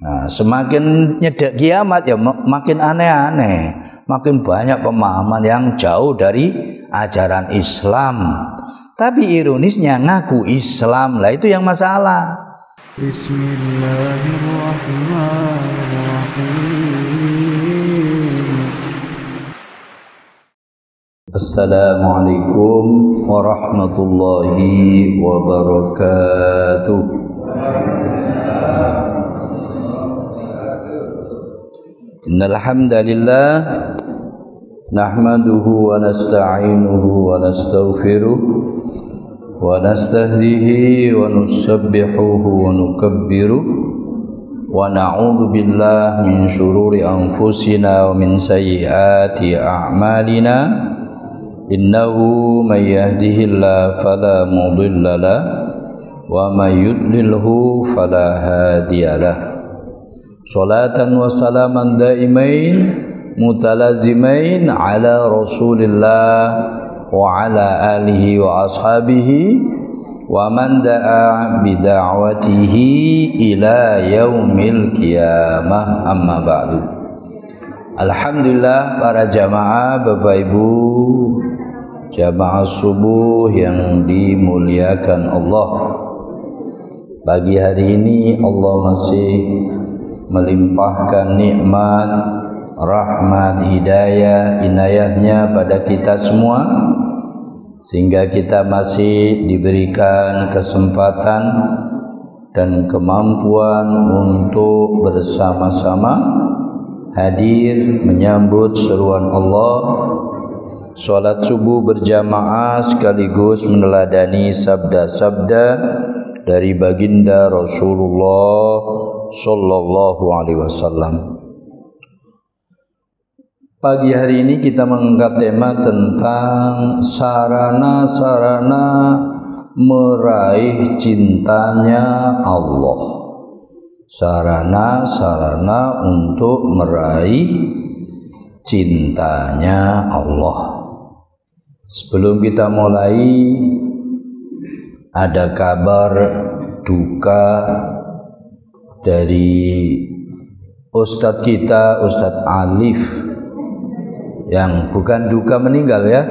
Nah, semakin nyedek kiamat ya makin aneh-aneh, makin banyak pemahaman yang jauh dari ajaran Islam. Tapi ironisnya ngaku Islam, lah itu yang masalah. Bismillahirrahmanirrahim. Assalamualaikum warahmatullahi wabarakatuh. Innal hamdalillah nahmaduhu wa nasta'inuhu wa nastaghfiruh wa nastahdihi wa nusabbihuhu wa nukabbiruh wa na'udzu billahi min shururi anfusina wa min sayyiati a'malina innahu may yahdihillahu fala mudilla lahu wa may yudlilhu fala hadiyalah. Salatan wa salaman daimain mutalazimain ala Rasulillah wa ala alihi wa ashabihi wa man da'a bida'watihi ila yaumil qiyamah, amma ba'du. Alhamdulillah para jamaah, Bapak Ibu jamaah subuh yang dimuliakan Allah. Pagi hari ini Allah masih melimpahkan nikmat, rahmat, hidayah, inayahnya pada kita semua, sehingga kita masih diberikan kesempatan dan kemampuan untuk bersama-sama hadir menyambut seruan Allah, sholat subuh berjamaah sekaligus meneladani sabda-sabda dari baginda Rasulullah Sallallahu Alaihi Wasallam. Pagi hari ini kita mengangkat tema tentang sarana-sarana meraih cintanya Allah. Sarana-sarana untuk meraih cintanya Allah. Sebelum kita mulai, ada kabar duka dari Ustadz kita, Ustadz Alif, yang bukan duka meninggal ya,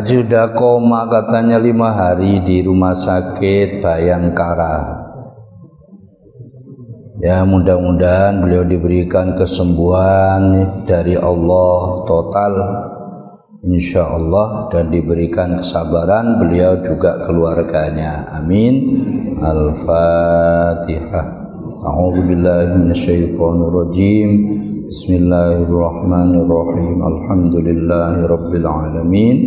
sudah koma katanya 5 hari di rumah sakit Bayangkara. Ya, mudah-mudahan beliau diberikan kesembuhan dari Allah total, insya Allah, dan diberikan kesabaran beliau juga keluarganya. Amin. Al-Fatihah. A'udzu billahi minasyaitonir rajim. Bismillahirrahmanirrahim. Alhamdulillahirabbil alamin.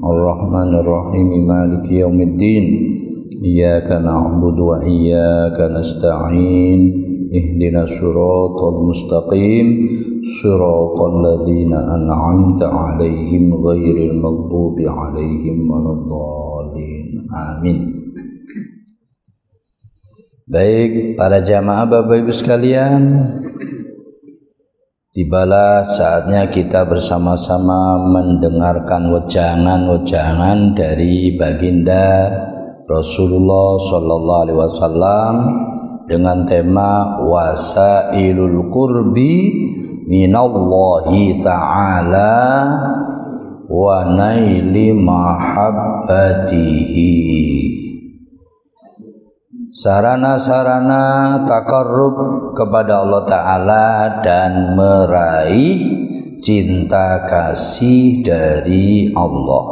Arrahmanir rahim. Maliki yaumiddin. Iyyaka na'budu wa iyyaka nasta'in. Ihdinas siratal mustaqim. Siratal ladzina an'amta 'alaihim ghairil maghdubi 'alaihim waladdallin. Amin. Baik, para jamaah Bapak Ibu sekalian, tibalah saatnya kita bersama-sama mendengarkan wejangan-wejangan dari baginda Rasulullah Sallallahu Alaihi Wasallam dengan tema wasailul qurbi minallahi ta'ala wa naili mahabbatihi. Sarana-sarana takarrub kepada Allah Ta'ala dan meraih cinta kasih dari Allah.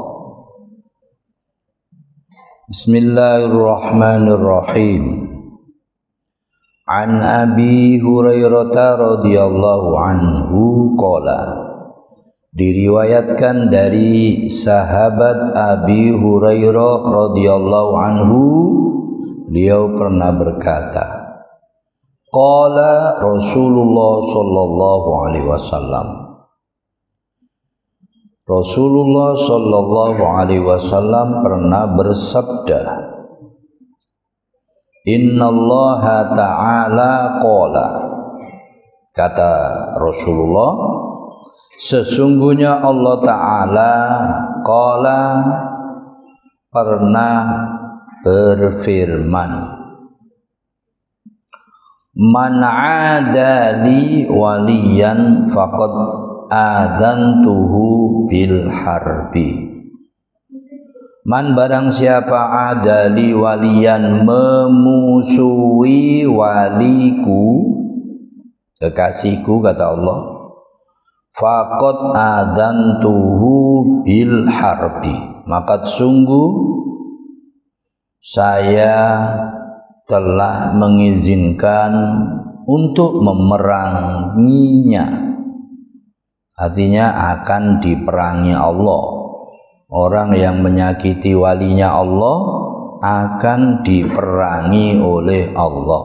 Bismillahirrahmanirrahim. An Abi Hurairah radhiyallahu anhu qala, diriwayatkan dari sahabat Abi Hurairah radhiyallahu anhu, beliau pernah berkata, qala Rasulullah sallallahu alaihi wasallam, Rasulullah sallallahu alaihi wasallam pernah bersabda, innallaha ta'ala qala, kata Rasulullah, sesungguhnya Allah Ta'ala qala pernah berfirman, Man 'adali waliyan faqad adzantuhu bil harbi. Man barang siapa adali waliyan memusuhi waliku, kekasihku kata Allah, faqad adzantuhu bil harbi, maka sungguh saya telah mengizinkan untuk memeranginya. Artinya akan diperangi Allah. Orang yang menyakiti walinya Allah akan diperangi oleh Allah.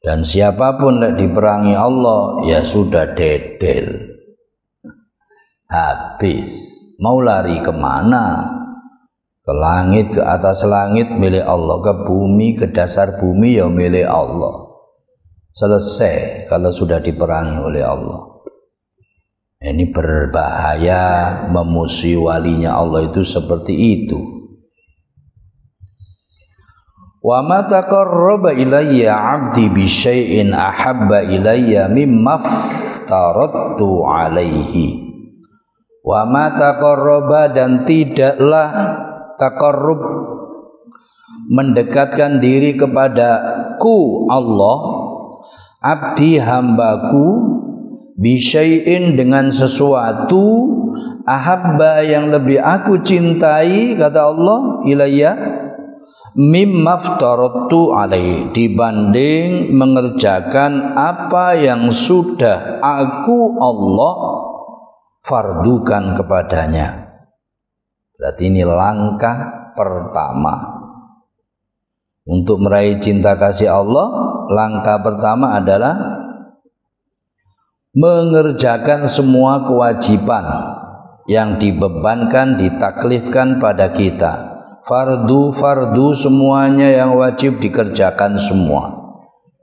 Dan siapapun yang diperangi Allah ya sudah dedel, habis. Mau lari kemana? Ke langit, ke atas langit milik Allah, ke bumi, ke dasar bumi ya milik Allah. Selesai kalau sudah diperangi oleh Allah. Ini berbahaya, memusuhi walinya Allah itu seperti itu. Wa ma taqarraba ilayya 'abdi bi syai'in ahabba ilayya mimma aftaradtu 'alaihi. Wa ma taqarraba, dan tidaklah taqarrub mendekatkan diri kepadaku Allah, abdi hambaku, bisyai'in dengan sesuatu, ahabba yang lebih aku cintai kata Allah, ilayya mimma aftaradtu alaihi, dibanding mengerjakan apa yang sudah aku Allah fardukan kepadanya. Berarti ini langkah pertama untuk meraih cinta kasih Allah. Langkah pertama adalah mengerjakan semua kewajiban yang dibebankan, ditaklifkan pada kita. Fardu semuanya yang wajib dikerjakan semua.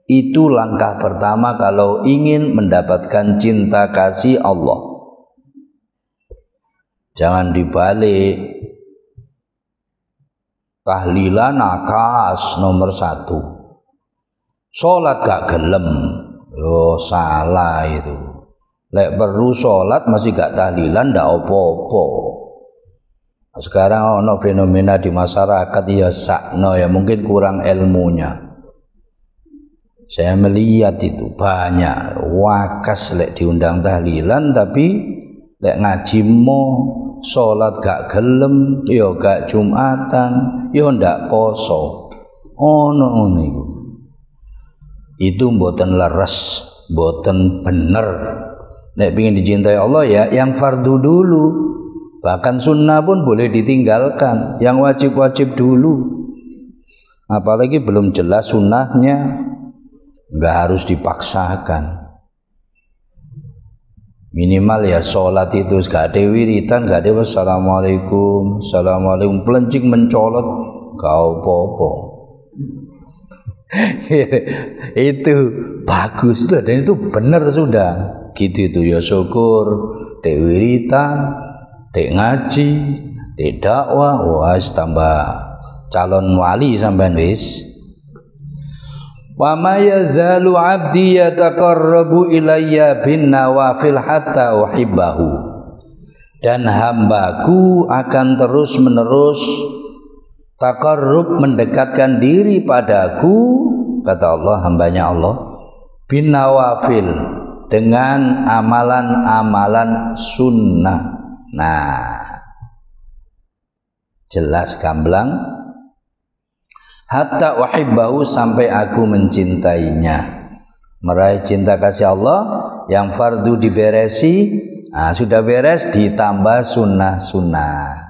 Itu langkah pertama kalau ingin mendapatkan cinta kasih Allah. Jangan dibalik. Tahlilan akas nomor 1. Sholat gak gelem. Oh salah itu. Lek perlu sholat masih gak tahlilan ndak apa-apa. Sekarang ono fenomena di masyarakat ya sakno ya, mungkin kurang ilmunya. Saya melihat itu banyak wakas lek diundang tahlilan tapi lek ngaji mo sholat gak gelem, yo gak Jumatan, yo ndak poso. Ono niku. Itu mboten leres, mboten bener. Nek ingin dicintai Allah ya yang fardu dulu. Bahkan sunnah pun boleh ditinggalkan, yang wajib-wajib dulu. Apalagi belum jelas sunnahnya, enggak harus dipaksakan. Minimal ya sholat itu gak ada wiritan, gak ada wassalamualaikum, assalamualaikum, pelencing mencolot, kau popo. Itu bagus tuh, dan itu benar sudah gitu itu ya syukur. Dek wiritan, dek ngaji, dek dakwah, wah tambah calon wali sampean wis. Wa ma yazalu 'abdi yataqarrabu ilayya bin nawafil hatta uhibbahu, dan hambaku akan terus menerus taqarrub mendekatkan diri padaku, kata Allah, hambanya Allah, bin nawafil, dengan amalan-amalan sunnah. Nah, jelas gamblang, hatta uhibbahu, sampai aku mencintainya. Meraih cinta kasih Allah, yang fardu diberesi, nah, sudah beres ditambah sunnah-sunnah.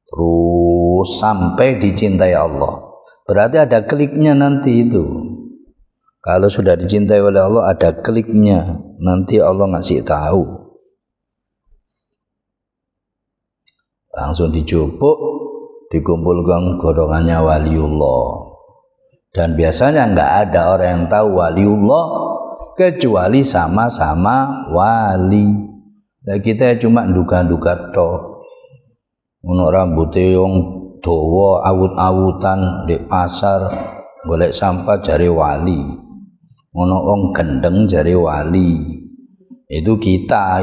Terus sampai dicintai Allah. Berarti ada kliknya nanti itu. Kalau sudah dicintai oleh Allah ada kliknya. Nanti Allah ngasih tahu. Langsung dijupuk, dikumpulkan golongannya waliullah. Dan biasanya enggak ada orang yang tahu waliullah kecuali sama-sama wali. Nah, kita cuma duga-duga toh. Ono rambutnya yang dawa awut-awutan di pasar golek sampah jare wali. Ono wong gendeng jare wali. Itu kita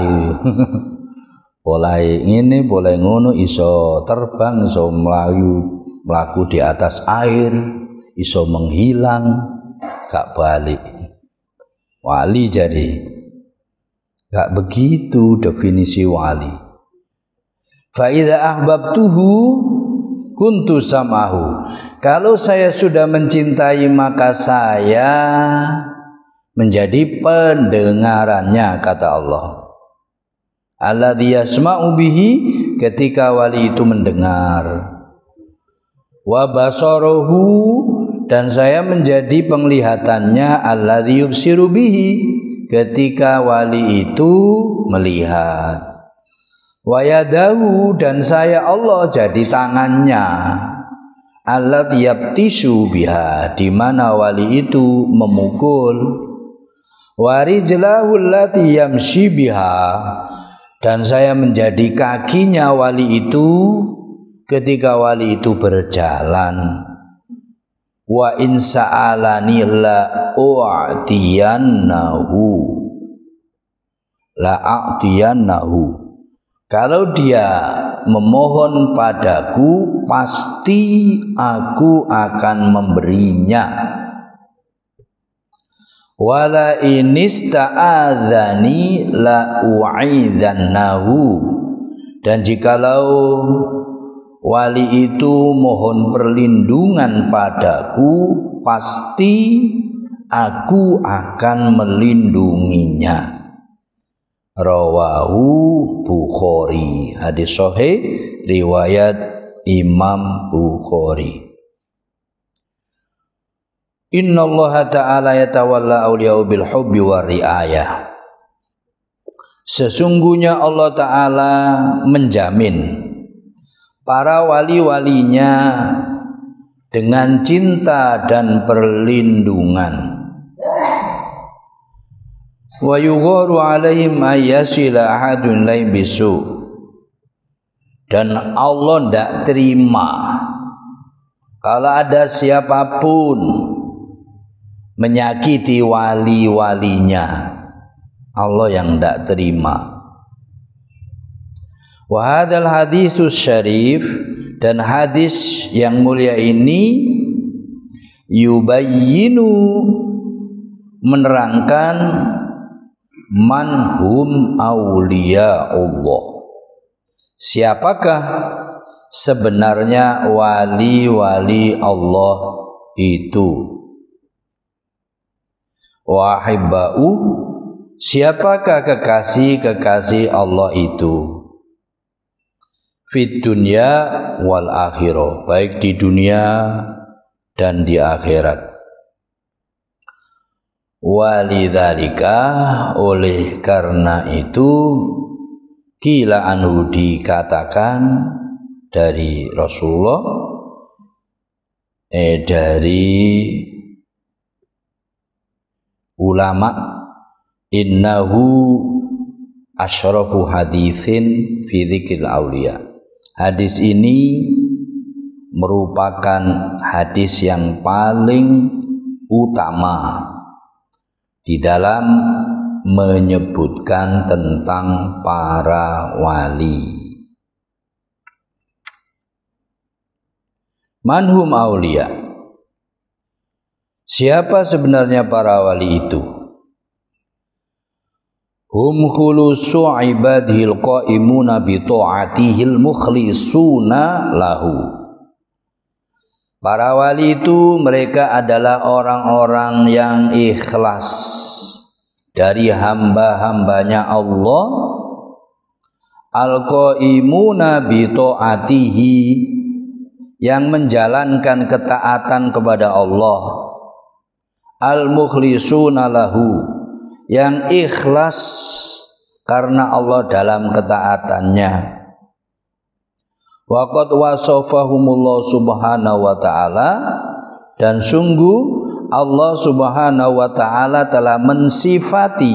Boleh ngene, boleh ngono, iso terbang, iso mlaku di atas air, iso menghilang, gak balik. Wali jadi gak begitu definisi wali. Fa idza ahbabtuhu kuntu sam'ahu. Kalau saya sudah mencintai, maka saya menjadi pendengarannya, kata Allah. Alladzi yasma'u bihi, ketika wali itu mendengar. Wa basaruhu, dan saya menjadi penglihatannya. Alladzi yubsiru bihi, ketika wali itu melihat. Wa yadahu, dan saya Allah jadi tangannya. Allati yabtishu biha, di mana wali itu memukul. Wa rijlahu allati yamshi biha, dan saya menjadi kakinya wali itu ketika wali itu berjalan. Wa in sa'alani la a'tiyannahu, kalau dia memohon padaku, pasti aku akan memberinya. Wala inista'adzani la u'idhannahu, dan jikalau wali itu mohon perlindungan padaku, pasti aku akan melindunginya. Rawahu Bukhari, hadis sahih riwayat Imam Bukhari. Innallaha ta'ala yatawalla awliya'u bil hubbi wa ri'ayah. Sesungguhnya Allah Ta'ala menjamin para wali-walinya dengan cinta dan perlindungan. Wa yugharu alaihim ayyasila ahadun lain bisu, dan Allah tidak terima kalau ada siapapun menyakiti wali-walinya. Allah yang tidak terima. Wa hadzal hadisus syarif, dan hadis yang mulia ini yubayyinu, menerangkan man hum awliya Allah, siapakah sebenarnya wali-wali Allah itu. Wa hibba'u, siapakah kekasih-kekasih Allah itu. Fid dunya wal akhirah, baik di dunia dan di akhirat. Walidzalika, oleh karena itu, qila anhu, dikatakan dari Rasulullah, dari ulama, innahu asyrafu haditsin fi dzikril auliya. Hadis ini merupakan hadis yang paling utama di dalam menyebutkan tentang para wali. Manhum auliya, siapa sebenarnya para wali itu? Hum khulusu ibadihil qaimuna bi ta'atihil mukhlisuna lahu. Para wali itu mereka adalah orang-orang yang ikhlas dari hamba-hambanya Allah, al-qaimuna bi ta'atihi, yang menjalankan ketaatan kepada Allah, al-mukhlisuna lahu, yang ikhlas karena Allah dalam ketaatannya. Waqad wasafahumullah subhanahu wa ta'ala, dan sungguh Allah subhanahu wa ta'ala telah mensifati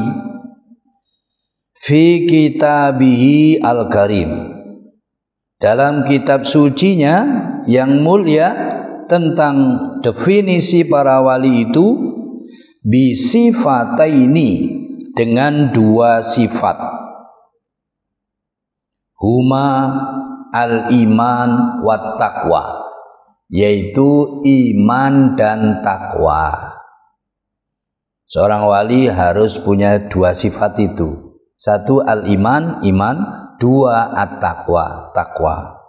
fi kitabihi al-karim, dalam kitab sucinya yang mulia, tentang definisi para wali itu, bisifataini, dengan dua sifat, huma al-iman wat taqwa, yaitu iman dan takwa. Seorang wali harus punya dua sifat itu. Satu al-iman, iman. Dua at-taqwa, takwa.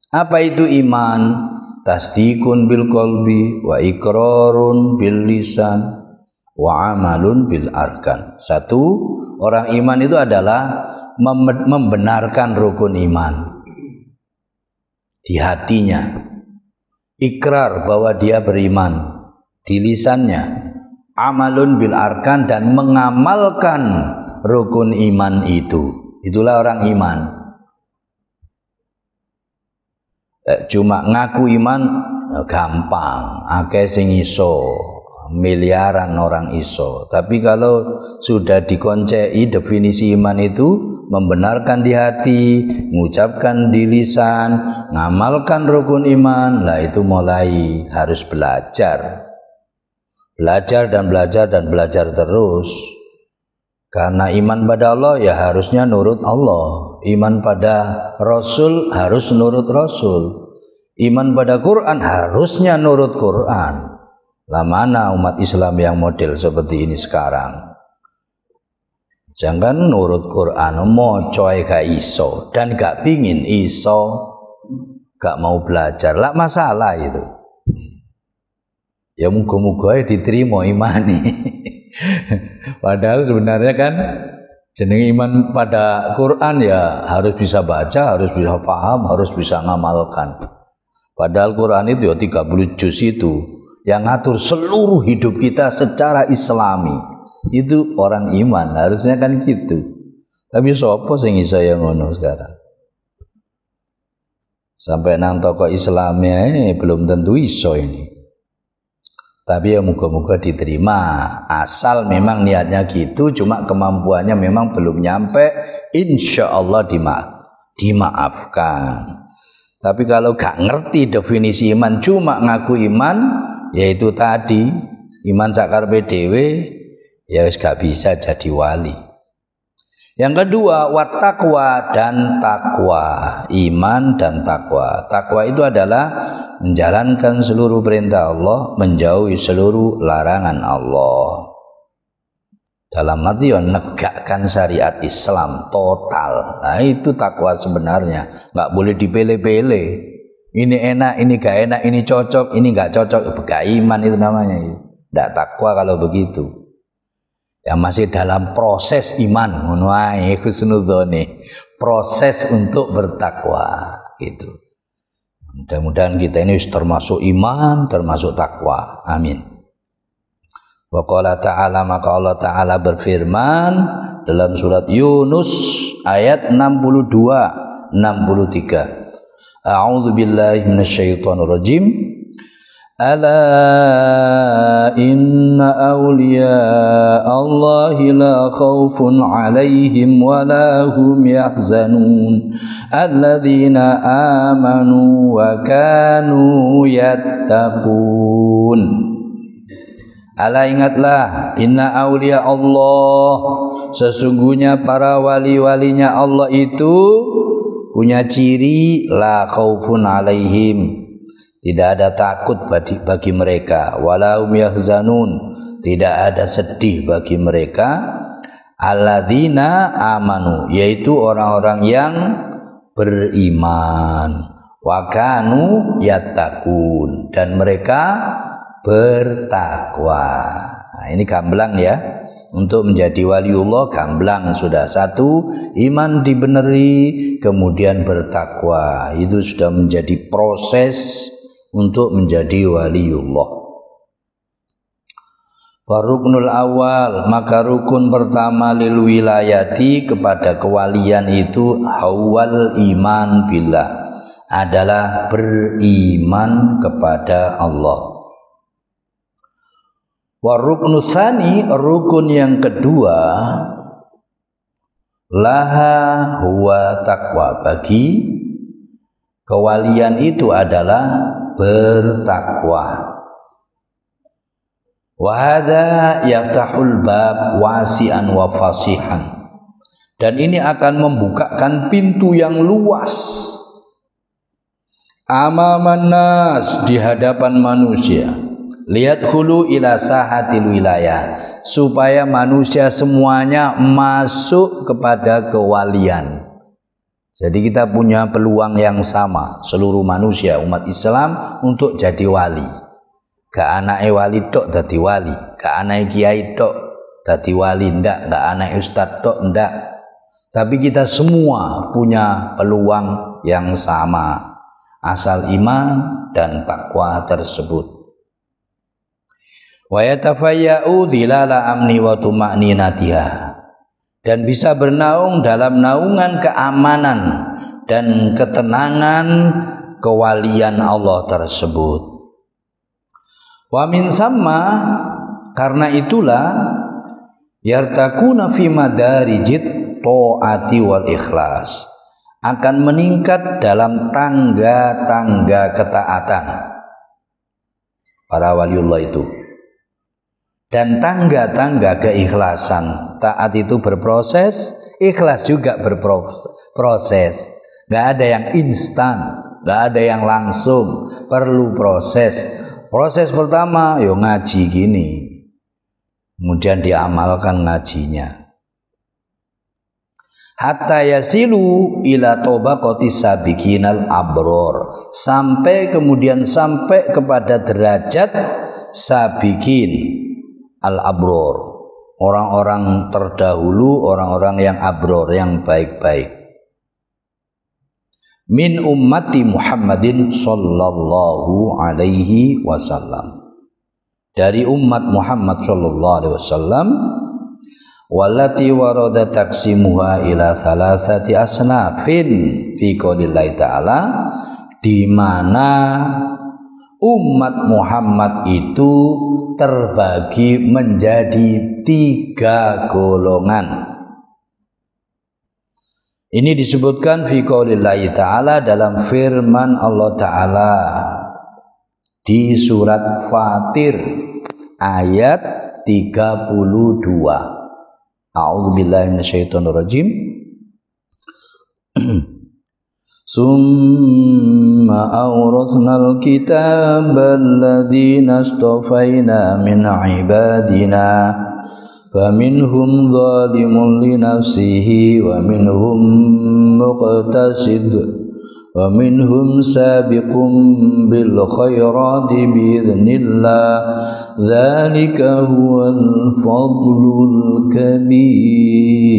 Apa itu iman? Tasdikun bil qalbi wa iqrarun bil lisan wa amalun bil arkan. Satu, orang iman itu adalah membenarkan rukun iman di hatinya, ikrar bahwa dia beriman di lisannya, amalun bil arkan, dan mengamalkan rukun iman itu. Itulah orang iman. Cuma ngaku iman gampang, akeh sing iso, miliaran orang iso. Tapi kalau sudah dikoncei definisi iman itu membenarkan di hati, mengucapkan di lisan, ngamalkan rukun iman, lah itu mulai harus belajar. Belajar dan belajar dan belajar terus. Karena iman pada Allah ya harusnya nurut Allah. Iman pada Rasul harus nurut Rasul. Iman pada Quran harusnya nurut Quran. Lah mana umat Islam yang model seperti ini sekarang? Jangan nurut Quran, moco gak iso dan gak pingin iso, gak mau belajar, lah masalah itu. Ya muga-muga diterima imani. Padahal sebenarnya kan jeneng iman pada Quran ya harus bisa baca, harus bisa paham, harus bisa ngamalkan. Padahal Quran itu ya 30 juz itu yang ngatur seluruh hidup kita secara islami. Itu orang iman, harusnya kan gitu. Tapi sapa sing iso yang ngono sekarang? Sampai nang tokoh Islamnya ini belum tentu iso ini. Tapi ya moga-moga diterima, asal memang niatnya gitu, cuma kemampuannya memang belum nyampe, insya Allah dimaafkan. Tapi kalau gak ngerti definisi iman, cuma ngaku iman, yaitu tadi iman sakarpe dhewe, ya wis gak bisa jadi wali. Yang kedua, wat taqwa dan takwa, iman dan takwa. Takwa itu adalah menjalankan seluruh perintah Allah, menjauhi seluruh larangan Allah. Dalam arti menegakkan syariat Islam total. Nah itu takwa sebenarnya, nggak boleh dipele-pele. Ini enak, ini gak enak, ini cocok, ini gak cocok. Gak iman itu namanya. Nggak takwa kalau begitu. Ya masih dalam proses iman, ngono ae husnudzone, proses untuk bertakwa gitu. Mudah-mudahan kita ini termasuk iman, termasuk takwa. Amin. Wa qala ta'ala, maka Allah Ta'ala berfirman dalam surat Yunus ayat 62 63. A'udzu billahi minasyaitonir rajim. Ala inna awliya Allahi la khawfun alaihim wa la hum yahzanun alladzina amanu wa kanu yattaqun. Ala ingatlah, inna awliya Allah, sesungguhnya para wali-walinya Allah itu punya ciri la khaufun alaihim, tidak ada takut bagi mereka, wala hum yahzanun, tidak ada sedih bagi mereka, alladzina amanu, yaitu orang-orang yang beriman, wa kanu yattaqun, dan mereka bertakwa. Nah, ini gamblang ya. Untuk menjadi waliullah gamblang sudah. Satu, iman dibeneri, kemudian bertakwa. Itu sudah menjadi proses untuk menjadi waliullah. Waruknul awal, maka rukun pertama lil wilayati, kepada kewalian itu hawal iman billah, adalah beriman kepada Allah. Waruknu tsani, rukun yang kedua, laha huwa taqwa, bagi kewalian itu adalah bertakwa. Wa hadza yaftahul bab wasi'an wa fasihan. Dan ini akan membukakan pintu yang luas amaman nas, di hadapan manusia. Lihat hulu ila sahatil wilayah, supaya manusia semuanya masuk kepada kewalian. Jadi kita punya peluang yang sama, seluruh manusia umat Islam, untuk jadi wali. Gak anake wali tok dadi wali, gak anake kiai tok dadi wali, ndak, gak anake ustaz tok, ndak. Tapi kita semua punya peluang yang sama, asal iman dan takwa tersebut. Wa yatafayya'u dhilala amni wa tuma'ninatiha, dan bisa bernaung dalam naungan keamanan dan ketenangan kewalian Allah tersebut. Wa min samma, karena itulah yartakuna fi madarijit ta'ati wal ikhlas, akan meningkat dalam tangga-tangga ketaatan para waliullah itu, dan tangga-tangga keikhlasan. Taat itu berproses, ikhlas juga berproses. Gak ada yang instan, gak ada yang langsung, perlu proses. Proses pertama, yo ngaji gini, kemudian diamalkan ngajinya. Hatta yasilu ila tobaqati sabiqinal abror, sampai kemudian sampai kepada derajat sabiqin al abror, orang-orang terdahulu, orang-orang yang abror, yang baik-baik. Min ummati Muhammadin sallallahu alaihi wasallam, dari umat Muhammad sallallahu alaihi wasallam. Wallati warada taksimuha ila thalathati asnafin fi qaulillahi ta'ala, di mana umat Muhammad itu terbagi menjadi 3 golongan. Ini disebutkan fi qaulillahi ta'ala, dalam firman Allah Ta'ala di surat Fatir ayat 32. A'udzubillahi minasyaitonirrajim. Summa awrathnal kitaba alladhina astafaina min ibadina faminhum zalimun li nafsihi wa minhum muqtasid wa minhum sabiqun bil khairati biidznillah, dzalika huwal fadlul kabir.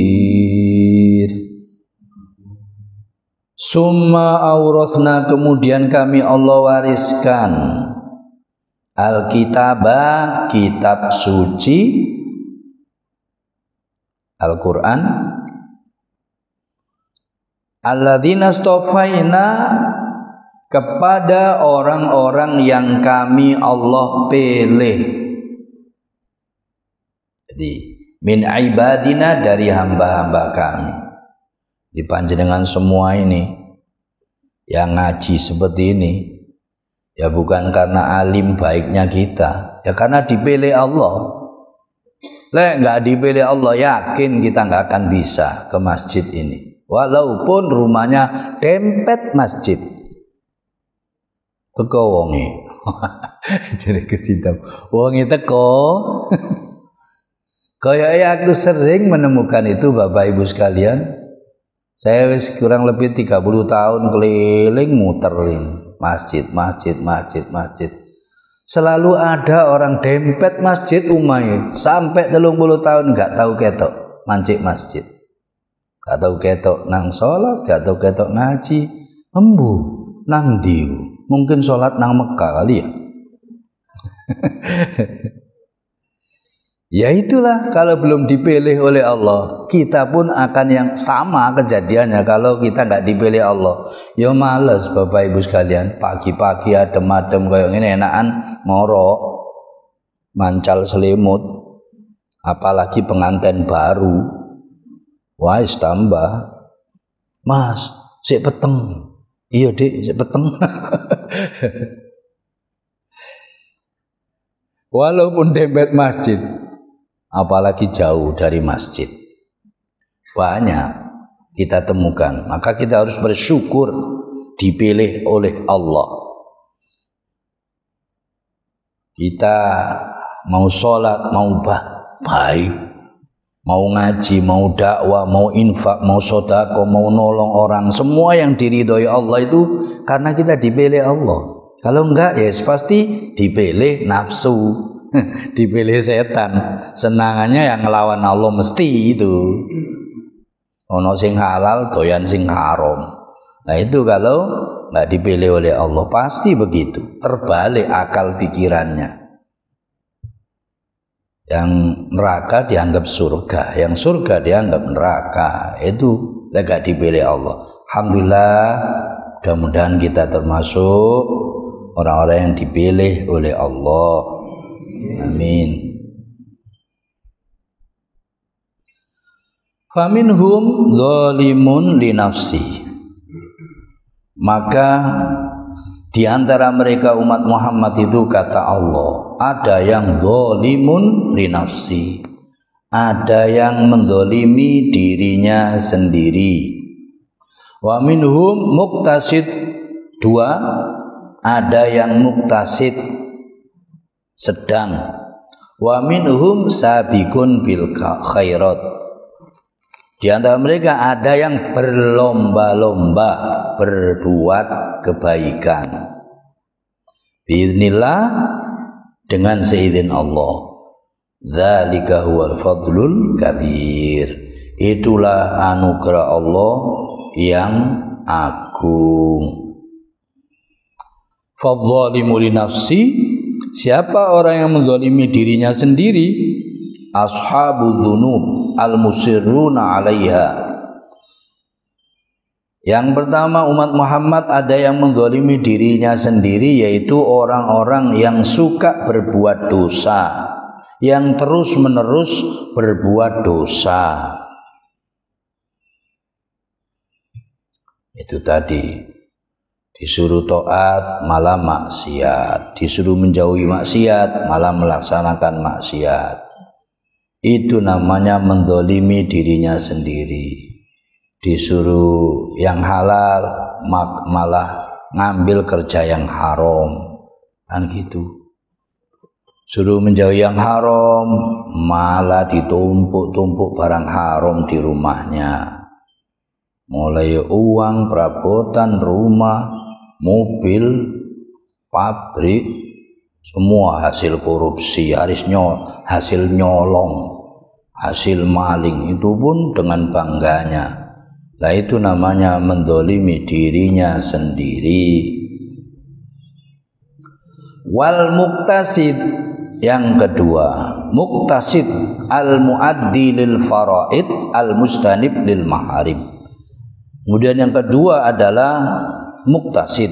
Summa awrathna, kemudian kami Allah wariskan, al-kitaba, kitab suci Al-Quran, alladzina astafaina, kepada orang-orang yang kami Allah pilih. Jadi min ibadina, dari hamba-hamba kami. Di panjenengan semua ini yang ngaji seperti ini, ya bukan karena alim baiknya kita, ya karena dipilih Allah. Nggak dipilih Allah, yakin kita nggak akan bisa ke masjid ini, walaupun rumahnya dempet masjid. Teko wonge. Jadi kesintam. Wonge teko. Kayaknya aku sering menemukan itu, Bapak Ibu sekalian. Saya kurang lebih 30 tahun keliling muterin masjid. Selalu ada orang dempet masjid umai. Sampai 30 tahun nggak tahu ketok mancik masjid. Nggak tahu ketok nang sholat, nggak tahu ketok ngaji. Embu nang diu. Mungkin sholat nang Mekah kali ya. Ya itulah, kalau belum dipilih oleh Allah, kita pun akan yang sama kejadiannya kalau kita nggak dipilih Allah. Ya males Bapak Ibu sekalian, pagi-pagi adem-adem kayak gini enakan ngorok, mancal selimut, apalagi pengantin baru. Wah, tambah. Mas, sik peteng. Iya, Dik, sik peteng. Walaupun dempet masjid, apalagi jauh dari masjid. Banyak kita temukan. Maka kita harus bersyukur dipilih oleh Allah. Kita mau sholat, mau baik, mau ngaji, mau dakwah, mau infak, mau sedekah, mau nolong orang, semua yang diridhoi Allah itu karena kita dipilih Allah. Kalau enggak ya pasti dipilih nafsu, dipilih setan. Senangannya yang ngelawan Allah mesti itu. Ono sing halal, doyan sing haram. Nah itu kalau enggak dipilih oleh Allah pasti begitu. Terbalik akal pikirannya. Yang neraka dianggap surga, yang surga dianggap neraka. Itu enggak dipilih Allah. Alhamdulillah, mudah-mudahan kita termasuk orang-orang yang dipilih oleh Allah. Amin. Faminhum zalimun li nafsi. Maka di antara mereka umat Muhammad itu kata Allah, ada yang zalimun li nafsi, ada yang menzalimi dirinya sendiri. Wa minhum muqtasid, dua, ada yang muqtasid sedang, wa minhum sabiqun bil khairat, di antara mereka ada yang berlomba-lomba berbuat kebaikan biiznillah, dengan seizin Allah. Dzalika huwal fadlul kabir, itulah anugerah Allah yang agung. Fadzalimu li nafsi, siapa orang yang menzalimi dirinya sendiri? Ashabul dzunub al-musirruna 'alaiha. Yang pertama umat Muhammad ada yang menzalimi dirinya sendiri, yaitu orang-orang yang suka berbuat dosa, yang terus-menerus berbuat dosa. Itu tadi. Disuruh taat malah maksiat, disuruh menjauhi maksiat malah melaksanakan maksiat. Itu namanya menzalimi dirinya sendiri. Disuruh yang halal malah ngambil kerja yang haram, kan gitu. Suruh menjauhi yang haram malah ditumpuk-tumpuk barang haram di rumahnya. Mulai uang, perabotan, rumah, mobil, pabrik, semua hasil korupsi, hasil nyolong, hasil maling, itu pun dengan bangganya. Nah itu namanya menzalimi dirinya sendiri. Wal muqtasid, yang kedua, muqtasid al-muaddi lil faraid al-mustanib lil maharim. Kemudian yang kedua adalah muqtasid,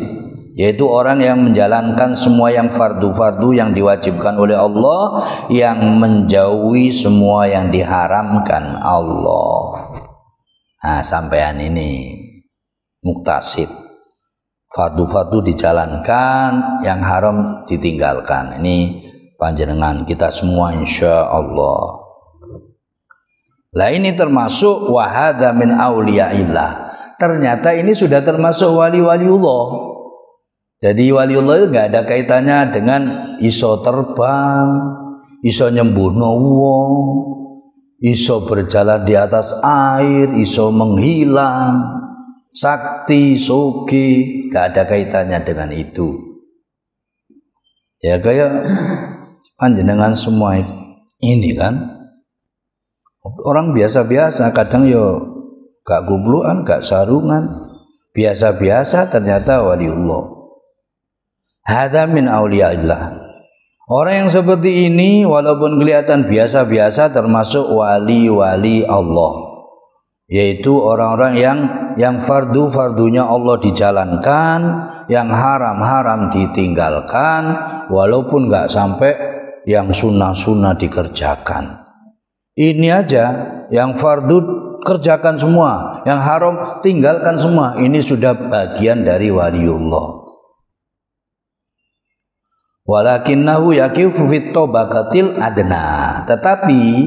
yaitu orang yang menjalankan semua yang fardu-fardu yang diwajibkan oleh Allah, yang menjauhi semua yang diharamkan Allah. Nah, sampean ini muqtasid. Fardu-fardu dijalankan, yang haram ditinggalkan. Ini panjenengan kita semua insya Allah. Lah ini termasuk wahada min auliyaillah. Ternyata ini sudah termasuk wali-waliullah. Jadi waliullah itu nggak ada kaitannya dengan iso terbang, iso nyembuhno wong, iso berjalan di atas air, iso menghilang, sakti, sogi, nggak ada kaitannya dengan itu. Ya kayak panjenengan semua ini kan, orang biasa-biasa, kadang yo gak gubluan, gak sarungan, biasa-biasa ternyata waliullah. Hadza min auliyaillah. Orang yang seperti ini walaupun kelihatan biasa-biasa termasuk wali-wali Allah, yaitu orang-orang yang fardu-fardunya Allah dijalankan, yang haram-haram ditinggalkan, walaupun gak sampai yang sunnah-sunnah dikerjakan. Ini aja yang fardu kerjakan semua, yang haram tinggalkan semua. Ini sudah bagian dari waliullah. Walakinnahu yaqifu fit tabaqatil adna. Tetapi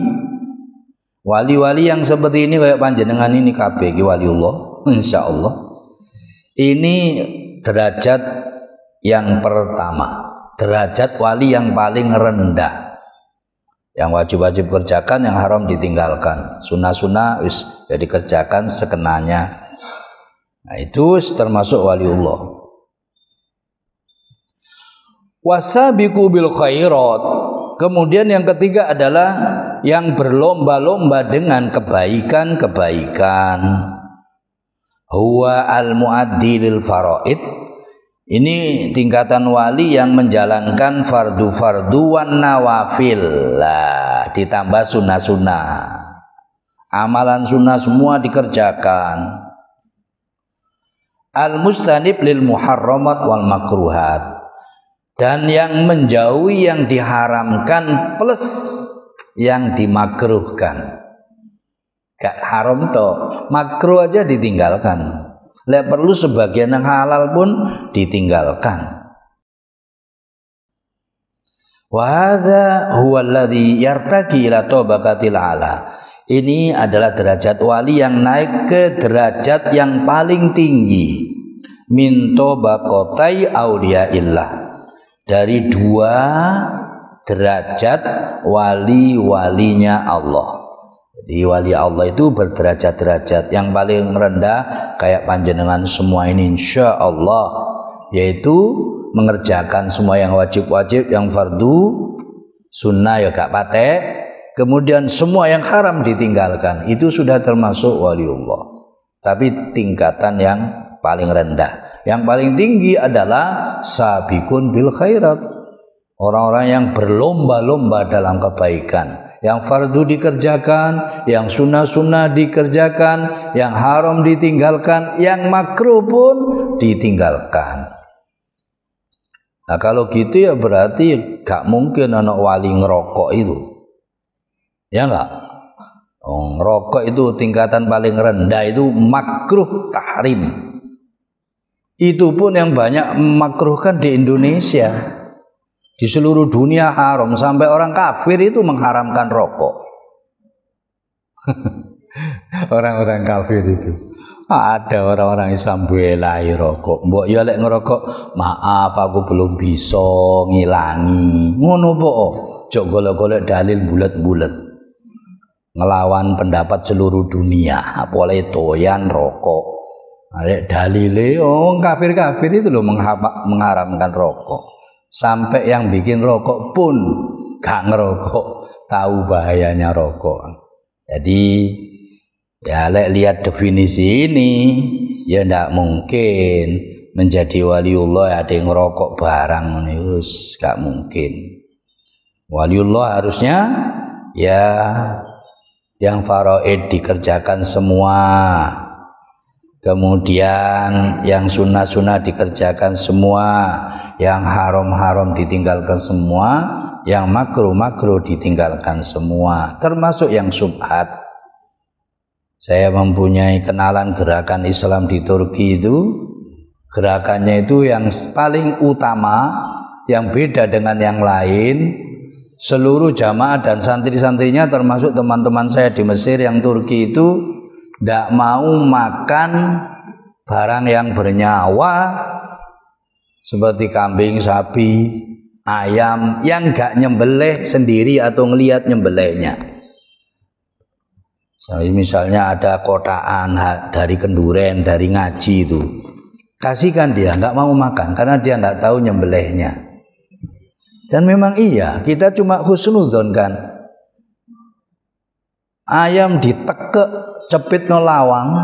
wali-wali yang seperti ini kayak panjenengan ini kabeh iki waliullah, insyaallah. Ini derajat yang pertama, derajat wali yang paling rendah. Yang wajib-wajib kerjakan, yang haram ditinggalkan. Sunnah-sunnah wis ya dikerjakan sekenanya. Nah, itu termasuk waliullah. Wasabiqu bil khairat. Kemudian yang ketiga adalah yang berlomba-lomba dengan kebaikan-kebaikan. Huwa al-muaddi lil faraid. Ini tingkatan wali yang menjalankan fardu-fardu wan nawafil. Lah, ditambah sunnah-sunnah. Amalan sunnah semua dikerjakan. Al-mustanib lil muharramat wal makruhat. Dan yang menjauhi yang diharamkan plus yang dimakruhkan. Gak haram toh, makruh aja ditinggalkan. Lek perlu sebagian yang halal pun ditinggalkan. Wa hadza huwa alladhi yartaqi ila tabaqatil ala. Ini adalah derajat wali yang naik ke derajat yang paling tinggi. Min tabaqatai auliyaillah. Dari dua derajat wali-walinya Allah. Jadi wali Allah itu berderajat-derajat. Yang paling rendah kayak panjenengan semua ini insya Allah, yaitu mengerjakan semua yang wajib-wajib, yang fardu, sunnah ya gak patek. Kemudian semua yang haram ditinggalkan. Itu sudah termasuk waliullah. Tapi tingkatan yang paling rendah. Yang paling tinggi adalah sabiqun bil khairat. Orang-orang yang berlomba-lomba dalam kebaikan. Yang fardu dikerjakan, yang sunnah-sunnah dikerjakan, yang haram ditinggalkan, yang makruh pun ditinggalkan. Nah kalau gitu ya berarti gak mungkin anak wali ngerokok itu. Ya enggak? Ngerokok itu tingkatan paling rendah, itu makruh tahrim. Itu pun yang banyak memakruhkan di Indonesia. Di seluruh dunia haram, sampai orang kafir itu mengharamkan rokok. Orang-orang kafir itu. Ada orang-orang Islam belai rokok. Mbok ya lek ngerokok, maaf aku belum bisa ngilangi. Ngono po. Jok golek-golek dalil bulet-bulet. Ngelawan pendapat seluruh dunia. Boleh toyan rokok. Ada dalile, kafir-kafir itu loh mengharamkan rokok. Sampai yang bikin rokok pun gak ngerokok, tahu bahayanya rokok. Jadi ya lihat definisi ini, ya ndak mungkin menjadi waliullah ada yang ngerokok barang, gak mungkin. Waliullah harusnya ya yang faraid dikerjakan semua. Kemudian yang sunnah-sunnah dikerjakan semua, yang haram-haram ditinggalkan semua, yang makruh-makruh ditinggalkan semua, termasuk yang syubhat. Saya mempunyai kenalan gerakan Islam di Turki itu, gerakannya itu yang paling utama, yang beda dengan yang lain. Seluruh jamaah dan santri-santrinya termasuk teman-teman saya di Mesir yang Turki itu tidak mau makan barang yang bernyawa seperti kambing, sapi, ayam yang gak nyembelih sendiri atau ngelihat nyembelihnya. Misalnya ada kotaan dari kenduren, dari ngaji itu, kasihkan dia, nggak mau makan karena dia nggak tahu nyembelihnya. Dan memang iya, kita cuma husnudzon kan. Ayam ditekek cepit nolawang,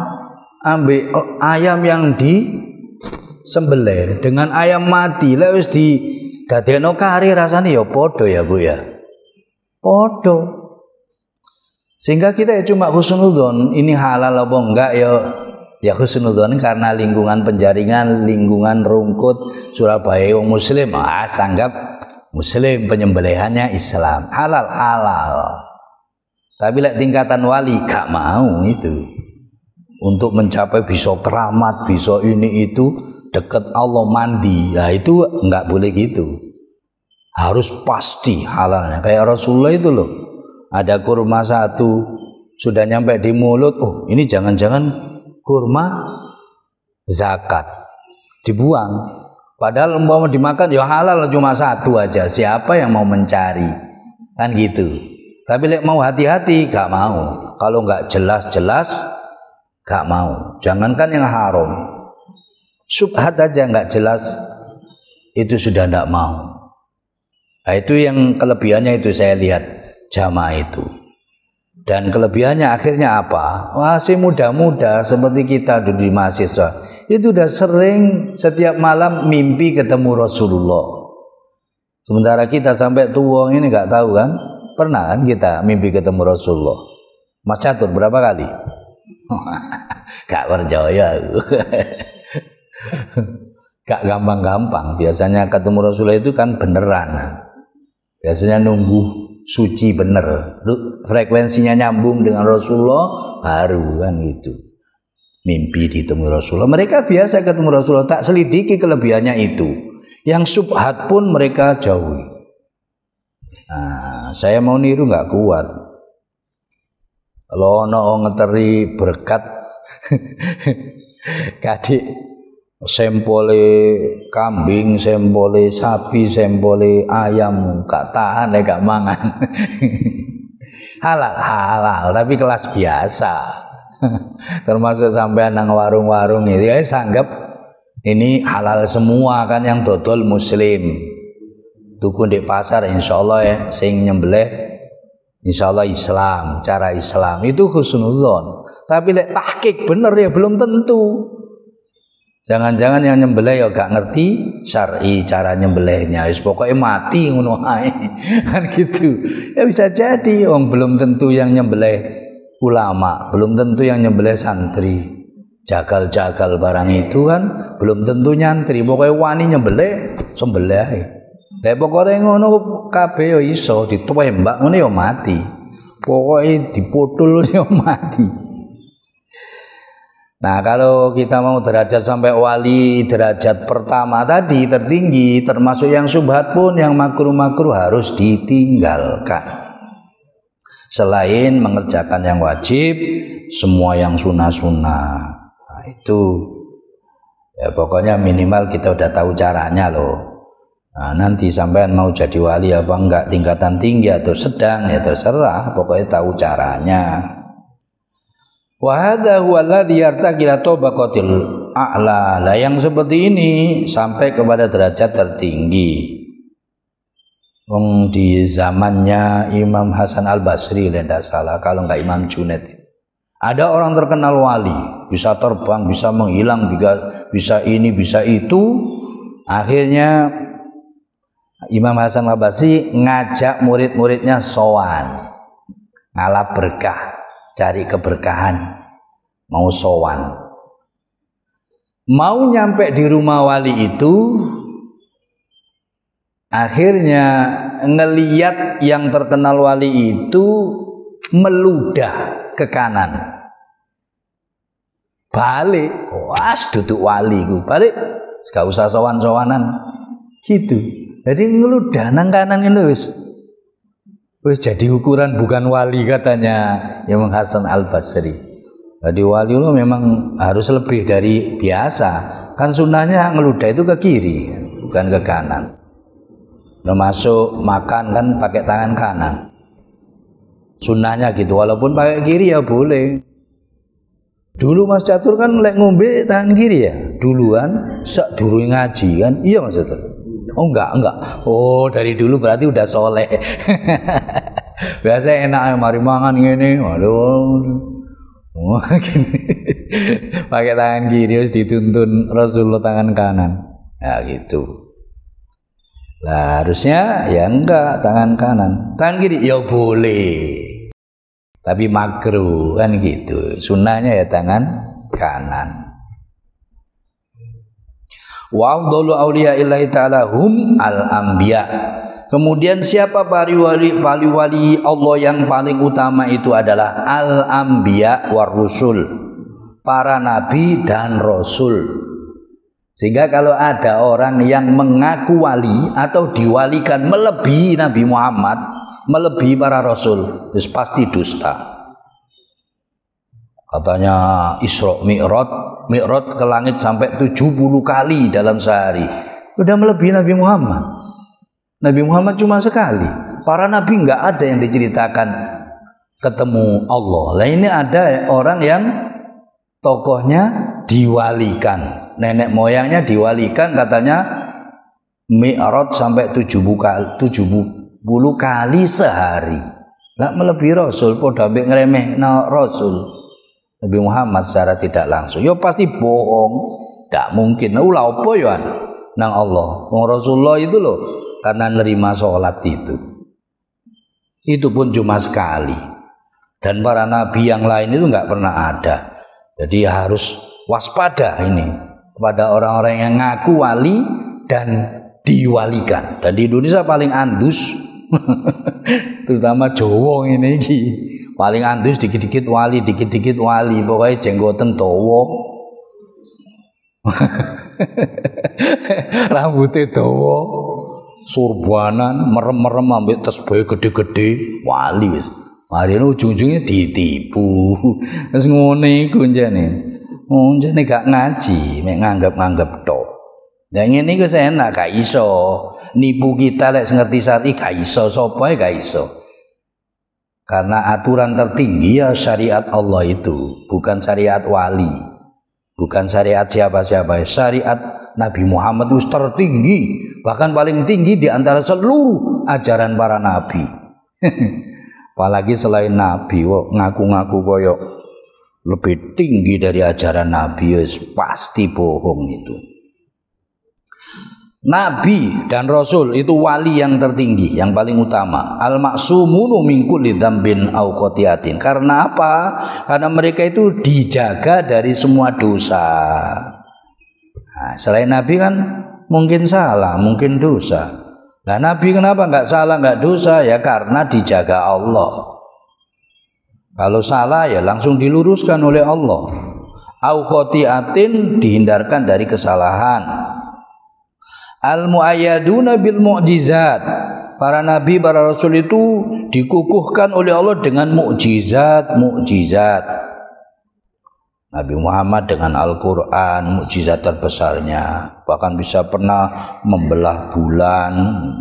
ambil ayam yang disembelih dengan ayam mati, lewis di dadekno kari rasanya ya podo ya Bu ya, podo. Sehingga kita ya cuma husnudzon, ini halal apa enggak ya husnudzon karena lingkungan penjaringan, lingkungan Rungkut, Surabaya wong muslim, anggap muslim, penyembelihannya Islam, halal. Tapi lek tingkatan wali gak mau itu. Untuk mencapai bisa keramat, bisa ini itu, dekat Allah mandi. Ya itu enggak boleh gitu. harus pasti halalnya. Kayak Rasulullah itu loh, ada kurma satu sudah nyampe di mulut, oh ini jangan-jangan kurma zakat, dibuang. Padahal umpama dimakan ya halal cuma satu aja, siapa yang mau mencari, kan gitu. Tapi lek mau hati-hati gak mau, kalau gak jelas-jelas gak mau. Jangankan yang haram, subhat aja gak jelas itu sudah gak mau. Nah, itu yang kelebihannya itu saya lihat jamaah itu. Dan kelebihannya akhirnya apa? Masih muda-muda seperti kita dulu di mahasiswa, itu udah sering setiap malam mimpi ketemu Rasulullah. Sementara kita sampai tua ini nggak tahu kan? Pernah kan kita mimpi ketemu Rasulullah? Mas Catur berapa kali? Gak percaya. Gak gampang-gampang. Biasanya ketemu Rasulullah itu kan beneran. Biasanya nunggu suci bener, frekuensinya nyambung dengan Rasulullah baru kan gitu. Mimpi ditemu Rasulullah. Mereka biasa ketemu Rasulullah, tak selidiki kelebihannya itu. Yang subhat pun mereka jauhi. Nah, saya mau niru nggak kuat. Kalau ono ngeteri berkat kadik sempole kambing, sempole sapi, sempole ayam, gak tahan gak mangan. halal tapi kelas biasa. Termasuk sampai nang warung-warung itu ya sanggap ini halal semua kan, yang dodol muslim. Tuku di pasar insyaallah ya sing nyembelih insyaallah Islam, cara Islam itu husnudzon. Tapi lek tahqiq bener ya belum tentu. Jangan-jangan yang nyembelih ya gak ngerti syar'i cara nyembelihnya. Wis pokoke mati ngono ae. Kan gitu. Ya bisa jadi belum tentu yang nyembelih ulama, belum tentu yang nyembelih santri. Jagal-jagal barang itu kan belum tentu nyantri. Pokoke wani nyembelih sembelih ae. Lah pokoke ngono kabeh ya iso ditembak ngono ya mati. Pokoke dipotul ya mati. Nah, kalau kita mau derajat sampai wali, derajat pertama tadi tertinggi, termasuk yang subhat pun, yang makruh-makruh harus ditinggalkan. Selain mengerjakan yang wajib, semua yang sunnah-sunnah. Nah, itu ya pokoknya minimal kita udah tahu caranya loh. Nah, nanti sampean mau jadi wali apa enggak, tingkatan tinggi atau sedang, ya terserah, pokoknya tahu caranya. Wa hadza huwa alladhi yartaqi ila tabaqatil a'la. Lah yang seperti ini sampai kepada derajat tertinggi. Wong di zamannya Imam Hasan Al-Basri tidak salah, kalau enggak Imam Junaid. Ada orang terkenal wali, bisa terbang, bisa menghilang, bisa ini, bisa itu. Akhirnya Imam Hasan Al-Basri ngajak murid-muridnya sowan, ngalap berkah, cari keberkahan, mau sowan. Mau nyampe di rumah wali itu, akhirnya ngeliat yang terkenal wali itu meludah ke kanan. Balik, was duduk wali ku, balik, gak usah sowan-sowanan, gitu. Jadi ngeludah nang kanan ini wis jadi ukuran bukan wali katanya Imam Hasan Al-Basri. Jadi wali itu memang harus lebih dari biasa. Kan sunnahnya ngeludah itu ke kiri, bukan ke kanan. Termasuk makan kan pakai tangan kanan. Sunnahnya gitu, walaupun pakai kiri ya boleh. Dulu Mas Catur kan lek ngombe tangan kiri ya, duluan sak durung ngaji kan. Iya Mas Catur. Oh enggak. Oh dari dulu berarti udah soleh. Biasa enak mari mangan ngene. Waduh. Oh, gini. Pakai tangan kiri dituntun Rasulullah tangan kanan. Ya gitu. Lah harusnya ya enggak tangan kanan. Tangan kiri ya boleh. Tapi makruh kan gitu. Sunnahnya ya tangan kanan. Wa afdalu auliya'illahi ta'ala hum al-anbiya. Kemudian siapa para wali Allah yang paling utama itu adalah al-anbiya war rusul, para nabi dan rasul. Sehingga kalau ada orang yang mengaku wali atau diwalikan melebihi Nabi Muhammad, melebihi para rasul, pasti dusta. Katanya Isra Mi'raj ke langit sampai 70 kali dalam sehari. Sudah melebihi Nabi Muhammad. Nabi Muhammad cuma sekali. Para nabi enggak ada yang diceritakan ketemu Allah. Lah ini ada orang yang tokohnya diwalikan. Nenek moyangnya diwalikan, katanya Mi'raj sampai 70 kali sehari. Lah melebihi Rasul, padha mbek ngremehna Rasul Nabi Muhammad secara tidak langsung. Ya pasti bohong, tidak mungkin. Ulah apa ya nang Allah. Wong Rasulullah itu loh, karena nerima sholat itu pun cuma sekali. Dan para nabi yang lain itu nggak pernah ada. Jadi harus waspada ini kepada orang-orang yang ngaku wali dan diwalikan. Dan di Indonesia paling andus terutama Jawa ini paling andus, dikit-dikit wali, pokoknya jenggoten dawa rambutnya dawa, surbanan, merem-merem ambek tasbih gede-gede, wali wis. Mari ujung-ujungnya ditipu. Wis ngene iku njane. Njane gak ngaji, mek nganggep-nganggep tok. Lah ngene iku enak gak iso. Nipu kita lek ngerti syari gak iso, sapa gak iso. Karena aturan tertinggi ya syariat Allah itu, bukan syariat wali. Bukan syariat siapa-siapa, syariat Nabi Muhammad itu tertinggi, bahkan paling tinggi di antara seluruh ajaran para nabi. Apalagi selain nabi, ngaku-ngaku koyok lebih tinggi dari ajaran nabi, pasti bohong itu. Nabi dan Rasul itu wali yang tertinggi, yang paling utama. Al-maksumunu min kulli dzambin aw khati'atin. Karena apa? Karena mereka itu dijaga dari semua dosa. Nah, selain Nabi kan mungkin salah, mungkin dosa. Nah, Nabi kenapa nggak salah, nggak dosa? Ya karena dijaga Allah. Kalau salah ya langsung diluruskan oleh Allah. Au khati'atin, dihindarkan dari kesalahan. Al-mu'ayyaduna bil mu'jizat. Para nabi, para rasul itu dikukuhkan oleh Allah dengan mukjizat. Nabi Muhammad dengan Al-Quran, mukjizat terbesarnya, bahkan bisa pernah membelah bulan.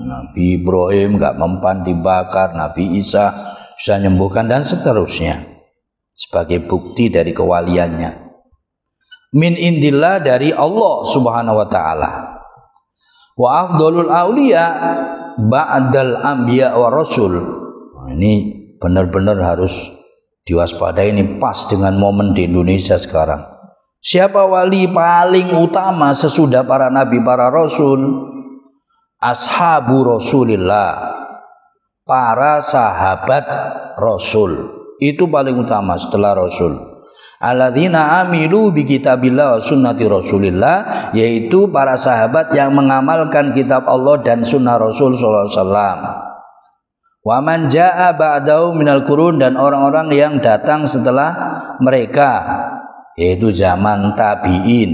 Nabi Ibrahim gak mempan dibakar, Nabi Isa bisa menyembuhkan, dan seterusnya, sebagai bukti dari kewaliannya. Min indillah, dari Allah subhanahu wa ta'ala. Wa afdalul awliya ba'dal anbiya wa rasul. Ini benar-benar harus diwaspadai, ini pas dengan momen di Indonesia sekarang. Siapa wali paling utama sesudah para nabi, para rasul? Ashabu Rasulillah, para sahabat Rasul. Itu paling utama setelah Rasul. Alladzina amilu bi kitabillah wa sunnati Rasulillah, yaitu para sahabat yang mengamalkan kitab Allah dan sunnah Rasul sallallahu alaihi wasallam. Wa man jaa ba'dahu minal qurun, dan orang-orang yang datang setelah mereka, yaitu zaman tabi'in,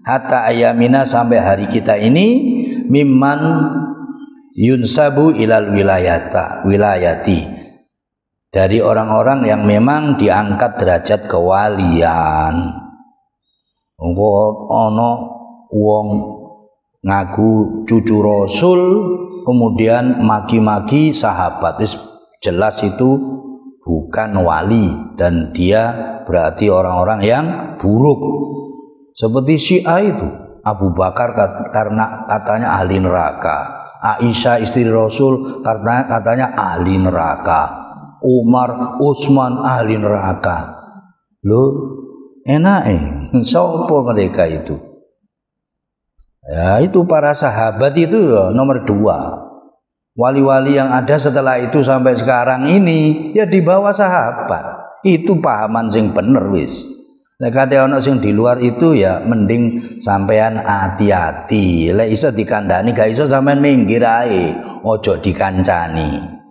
hatta ayamina, sampai hari kita ini, mimman yunsabu ilal wilayati, dari orang-orang yang memang diangkat derajat kewalian. Ono wong ngaku cucu Rasul kemudian maki-maki sahabat, jelas itu bukan wali, dan dia berarti orang-orang yang buruk. Seperti Syiah itu, Abu Bakar karena katanya ahli neraka, Aisyah istri Rasul katanya ahli neraka, Umar, Utsman ahli neraka. Loh, enak siapa mereka itu? Ya, itu para sahabat itu nomor 2. Wali-wali yang ada setelah itu sampai sekarang ini ya di bawah sahabat. Itu pahaman sing bener wis. Nek ada ono sing di luar itu ya mending sampean hati-hati. Lek iso dikandani, gak iso sampean minggir ae, ojo dikancani.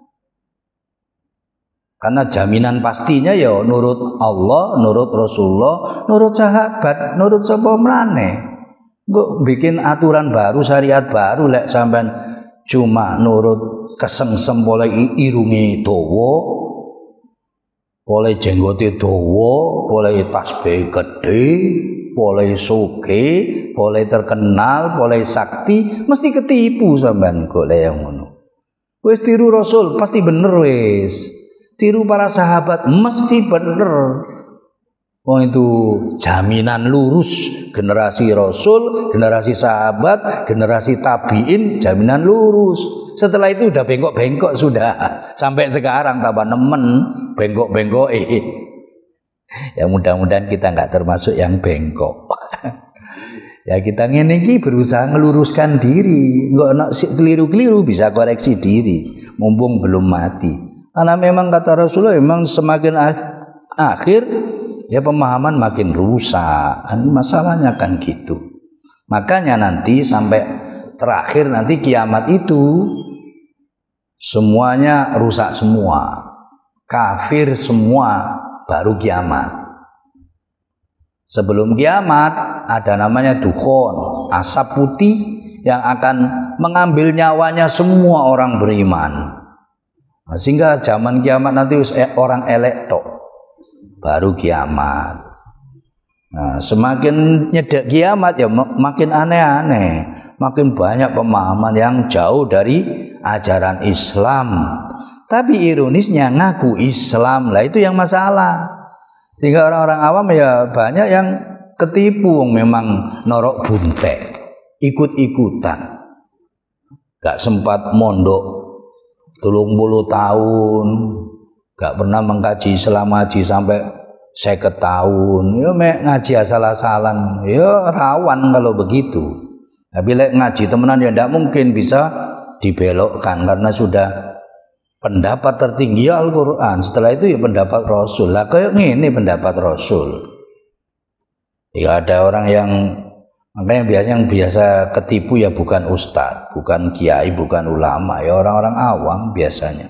Karena jaminan pastinya ya nurut Allah, nurut Rasulullah, nurut sahabat, nurut sapa meneh. Kok bikin aturan baru, syariat baru lek sampean cuma nurut kesengsem oleh irungi dawa, oleh jenggote dawa, oleh tasbih gede, oleh sugih, oleh terkenal, oleh sakti, mesti ketipu sampean golek yang ngono. Wis tiru Rasul pasti bener wis. Tiru para sahabat mesti bener. Wong itu jaminan lurus, generasi Rasul, generasi sahabat, generasi tabiin, jaminan lurus. Setelah itu udah bengkok-bengkok sudah. Sampai sekarang tambah nemen bengkok-bengkok. Ya mudah-mudahan kita nggak termasuk yang bengkok. Ya kita ngene iki berusaha ngeluruskan diri, nggak nak keliru-keliru bisa koreksi diri, mumpung belum mati. Karena memang kata Rasulullah memang semakin akhir ya pemahaman makin rusak. Ini masalahnya kan gitu. Makanya nanti sampai terakhir nanti kiamat itu semuanya rusak semua. Kafir semua baru kiamat. Sebelum kiamat ada namanya dukhon, asap putih yang akan mengambil nyawanya semua orang beriman. Nah, sehingga zaman kiamat nanti orang elek tok baru kiamat. Nah, semakin nyedek kiamat ya makin aneh-aneh, makin banyak pemahaman yang jauh dari ajaran Islam. Tapi ironisnya ngaku Islam, lah itu yang masalah. Sehingga orang-orang awam ya banyak yang ketipu, memang norok buntek, ikut-ikutan. Gak sempat mondok 30 tahun, gak pernah mengkaji Islam ngaji sampai 50 tahun. Ya ngaji asal-asalan, ya rawan kalau begitu. Tapi lek ngaji temenan ya tidak mungkin bisa dibelokkan karena sudah pendapat tertinggi Al-Quran. Setelah itu ya pendapat Rasul. Lah kayak gini pendapat Rasul. Ya ada orang yang makanya yang biasa ketipu ya bukan ustadz, bukan kiai, bukan ulama, ya orang-orang awam biasanya.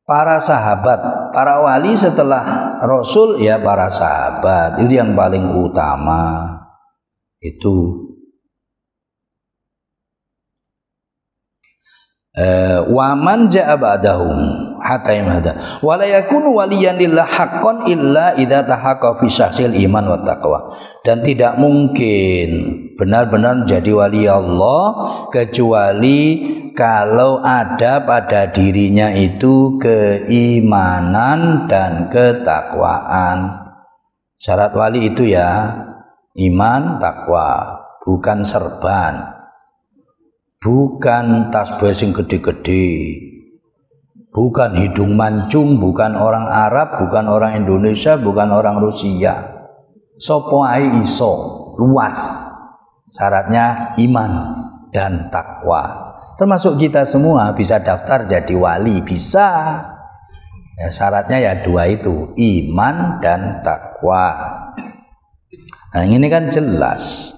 Para sahabat, para wali setelah Rasul ya para sahabat itu yang paling utama. Itu waman ja'a ba'dahum hatta yamhada wa la yakunu waliyan lillah haqqan illa idza tahaqqa fi syahsil iman wa taqwa. Dan tidak mungkin benar-benar menjadi wali Allah kecuali kalau ada pada dirinya itu keimanan dan ketakwaan. Syarat wali itu ya iman, takwa, bukan serban. Bukan tasbih sing gede-gede, bukan hidung mancung, bukan orang Arab, bukan orang Indonesia, bukan orang Rusia. Sopo ae iso, luas. Syaratnya iman dan takwa. Termasuk kita semua bisa daftar jadi wali, bisa. Ya, syaratnya ya dua itu, iman dan takwa. Nah ini kan jelas.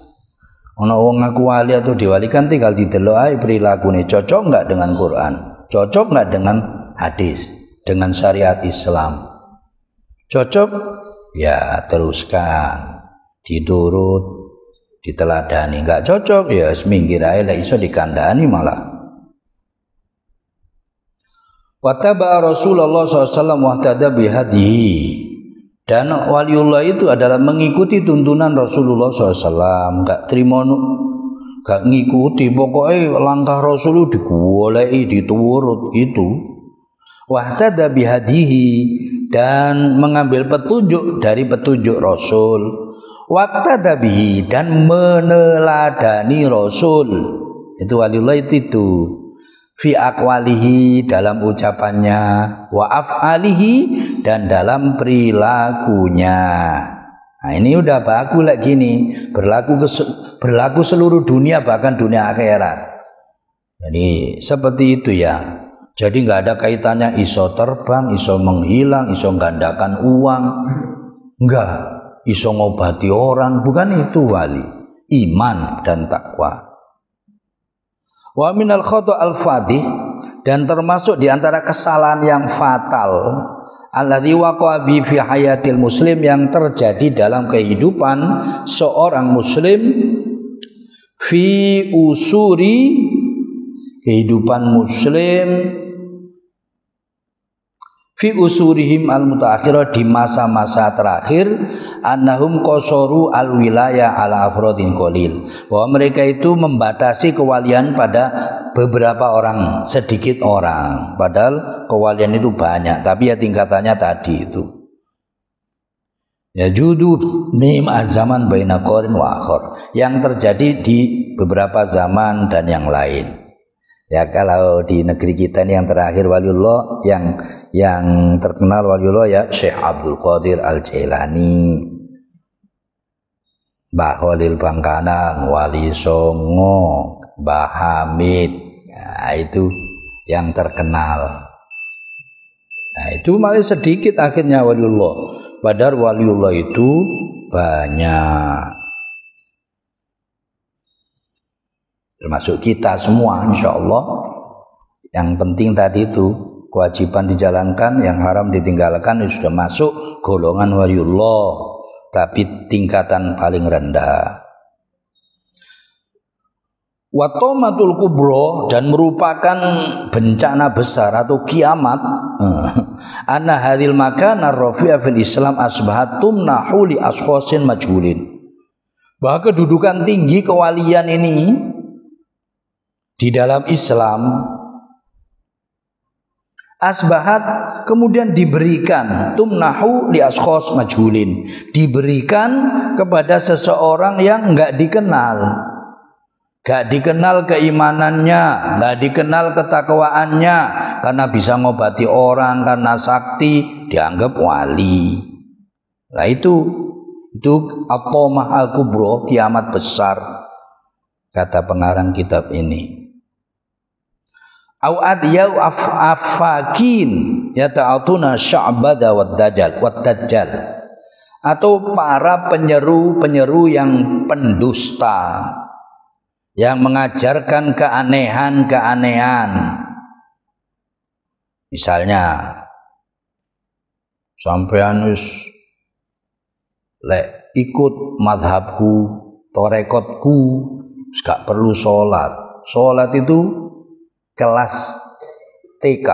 Ono wong ngaku wali atau diwalikan tinggal didelok ae prilakune cocok enggak dengan Quran, cocok enggak dengan hadis, dengan syariat Islam. Cocok ya teruskan, diturut, diteladani. Enggak cocok ya minggir ae lek iso dikandani malah. Wa taba'a Rasulullah SAW wahtada bihadihi. Dan waliullah itu adalah mengikuti tuntunan Rasulullah SAW. Gak terima, gak ngikuti, pokoknya langkah Rasul digoleki, diturut gitu. Wahtada bihadihi, dan mengambil petunjuk dari petunjuk Rasul. Wahtada bihi, dan meneladani Rasul. Itu waliullah itu. Fi aqwalihi, dalam ucapannya, wa af'alihi, dan dalam perilakunya. Nah ini udah bagus lagi nih, berlaku seluruh dunia, bahkan dunia akhirat. Jadi seperti itu ya. Jadi nggak ada kaitannya iso terbang, iso menghilang, iso gandakan uang, enggak, iso ngobati orang, bukan itu wali. Iman dan takwa. Wa minal khata' al-fadih, dan termasuk diantara kesalahan yang fatal alladzi waqa'a bi fi hayatil muslim, yang terjadi dalam kehidupan seorang muslim, fi usuri, kehidupan muslim, fi usurihim al-mutaakhirah, di masa-masa terakhir, annahum qasaru al-wilayah ala afrodin qalil, bahwa mereka itu membatasi kewalian pada beberapa orang, sedikit orang, padahal kewalian itu banyak, tapi ya tingkatannya tadi itu. Ya judu mim zaman baina qarin wa akhar, yang terjadi di beberapa zaman dan yang lain. Ya kalau di negeri kita ini yang terakhir waliullah, yang terkenal waliullah ya Syekh Abdul Qadir Al-Jailani, Mbah Khalil Bangkanan, Wali Songo, Mbah Hamid. Nah, itu yang terkenal. Nah, itu malah sedikit akhirnya waliullah. Padahal waliullah itu banyak. Termasuk kita semua insyaallah. Yang penting tadi itu kewajiban dijalankan, yang haram ditinggalkan, sudah masuk golongan waliullah, tapi tingkatan paling rendah. Watomatul kubro, dan merupakan bencana besar atau kiamat. Anna hadhil makana rafi'a fil Islam asbahat tumnahu li ashkhasin majhulin, bahwa kedudukan tinggi kewalian ini di dalam Islam asbahat kemudian diberikan, tumnahu li ashkhas majhulin, diberikan kepada seseorang yang enggak dikenal. Enggak dikenal keimanannya, enggak dikenal ketakwaannya, karena bisa ngobati orang, karena sakti dianggap wali. Nah itu at-tamah al-kubra, kiamat besar, kata pengarang kitab ini. Au adiyau afakin yata'atuna sya'bada wad dajjal, atau para penyeru yang pendusta, yang mengajarkan keanehan-keanehan. Misalnya sampean wis lek ikut madhabku, torekotku, gak perlu sholat. Sholat itu kelas TK,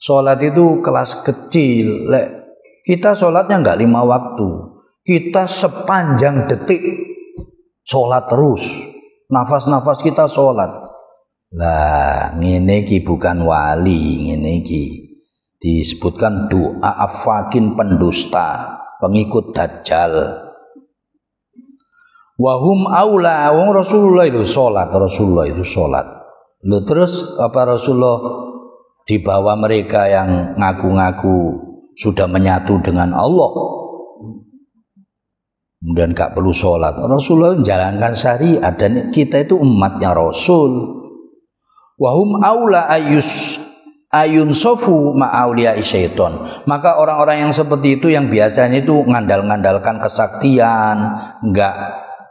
sholat itu kelas kecil. Kita sholatnya enggak 5 waktu, kita sepanjang detik sholat terus, nafas-nafas kita sholat. Lah ngene iki bukan wali, ngene iki disebutkan doa afakin, pendusta, pengikut dajjal. Wahum aula, wong Rasulullah itu sholat, Rasulullah itu sholat. Lalu terus apa Rasulullah di bawah mereka yang ngaku-ngaku sudah menyatu dengan Allah, kemudian gak perlu sholat. Rasulullah menjalankan syariat, dan kita itu umatnya Rasul. Wahum aula ayun sofu ma'auliya syaiton, maka orang-orang yang seperti itu, yang biasanya itu ngandalkan kesaktian, enggak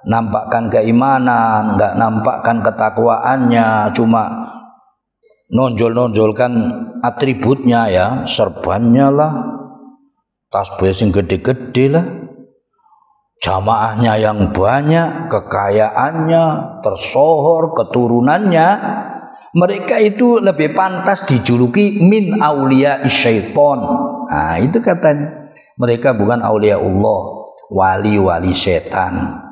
nampakkan keimanan, enggak nampakkan ketakwaannya, cuma nonjol-nonjolkan atributnya, ya serbannya lah, tasbih sing gede-gede lah, jamaahnya yang banyak, kekayaannya, tersohor, keturunannya. Mereka itu lebih pantas dijuluki min auliya syaiton. Nah itu katanya, mereka bukan aulia Allah, wali-wali setan.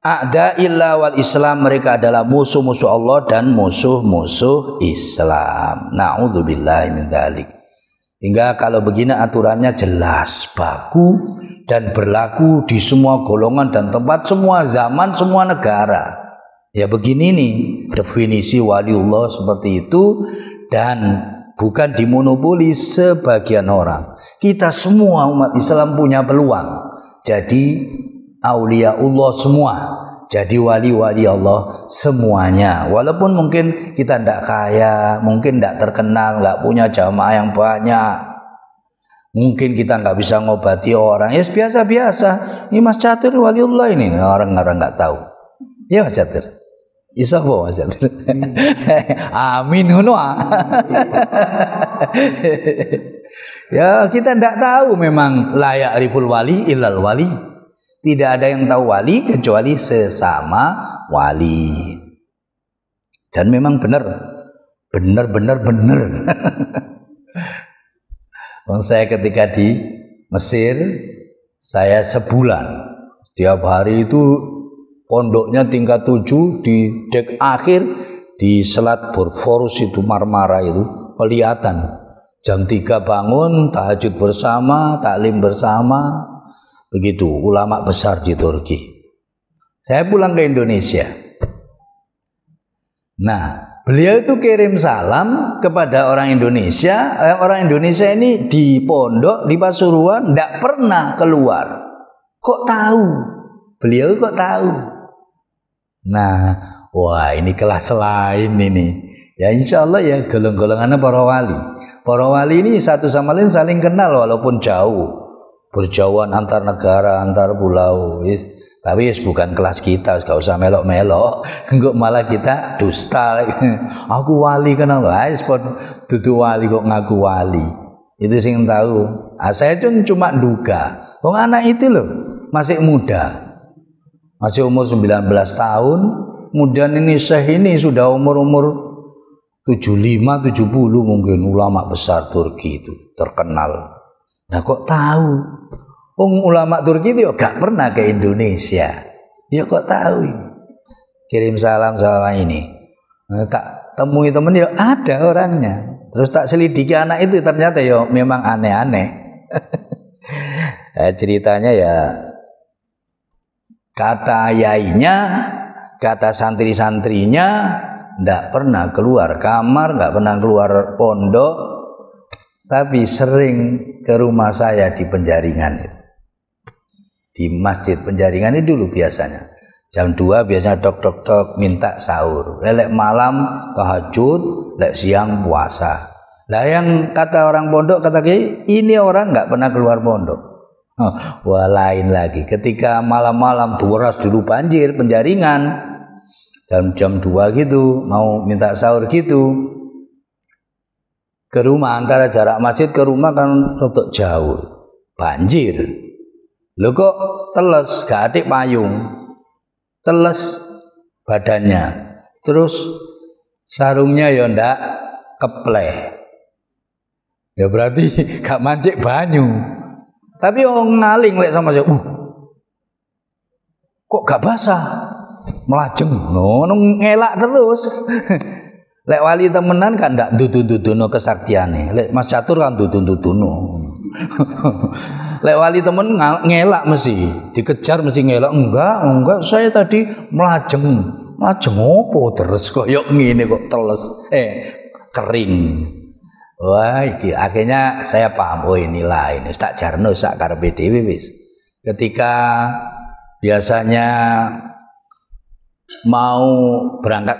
A'da'illah wal Islam, mereka adalah musuh-musuh Allah dan musuh-musuh Islam. Na'udzubillahi min dzalik. Hingga kalau begini aturannya jelas, baku, dan berlaku di semua golongan dan tempat, semua zaman, semua negara. Ya begini nih definisi waliullah seperti itu, dan bukan dimonopoli sebagian orang. Kita semua umat Islam punya peluang jadi aulia Allah semua, jadi wali-wali Allah semuanya. Walaupun mungkin kita tidak kaya, mungkin tidak terkenal, nggak punya jamaah yang banyak, mungkin kita nggak bisa ngobati orang, ya biasa-biasa. Ini Mas Catur waliullah ini, orang-orang nggak tahu. Ya Mas Catur, Iso apa Mas Yatur? Amin ngono ah. Ya kita tidak tahu memang layak riful wali illal wali. Tidak ada yang tahu wali kecuali sesama wali. Dan memang benar. Saya ketika di Mesir, saya sebulan. Tiap hari itu pondoknya tingkat 7 di dek akhir di Selat Bosphorus itu Marmara itu kelihatan. Jam 3 bangun, tahajud bersama, taklim bersama, begitu ulama besar di Turki. Saya pulang ke Indonesia. Nah, beliau itu kirim salam kepada orang Indonesia. Orang Indonesia ini di pondok di Pasuruan tidak pernah keluar. Kok tahu? Beliau kok tahu? Nah, wah ini kelas lain ini. Ya insya Allah ya golong-golongannya para wali. Para wali ini satu sama lain saling kenal walaupun jauh. Berjauhan antar negara, antar pulau. Tapi bukan kelas kita, gak usah melok-melok. Enggak malah kita dusta. Aku wali kenal, dudu wali kok ngaku wali. Itu sing tahu. Saya cuma duga. Wong anak itu loh masih muda. Masih umur 19 tahun. Kemudian ini Syekh ini sudah umur 75, 70 mungkin ulama besar Turki itu terkenal. Nah kok tahu? Ulama Turki itu gak pernah ke Indonesia. Ya kok tahu ini? Kirim salam sama ini. Nah, tak temui temen ya ada orangnya. Terus tak selidiki anak itu ternyata ya memang aneh-aneh. Ceritanya ya kata yainya, kata santri-santrinya ndak pernah keluar kamar, nggak pernah keluar pondok, tapi sering ke rumah saya di Penjaringan itu. Di Masjid Penjaringan itu dulu biasanya. Jam 2 biasanya tok minta sahur. Lek malam tahajud, lek siang puasa. Lah yang kata orang pondok kata ini orang nggak pernah keluar pondok. Wah lain lagi. Ketika malam-malam duras dulu banjir Penjaringan. Jam 2 gitu mau minta sahur gitu ke rumah, antara jarak masjid ke rumah kan rotok jauh, banjir. Lho kok teles, gak atik payung, teles badannya, terus sarungnya ya ndak kepleh, ya berarti gak mancik banyu. Tapi orang ngaling lek sama saya, kok gak basah, melajeng, ngelak terus. Lek wali temenan kan ndak dudu-duduno kesaktiane. Lek Mas Catur kan dudu-duduno. Lek wali temen ngelak mesti, dikejar mesti ngelak. Enggak, saya tadi melajeng. Melajeng opo terus kok yok ngene kok teles kering. Wah, iki akhirnya saya paham, oh ini lain. Wis tak jarno sak karepe dhewe wis. Ketika biasanya mau berangkat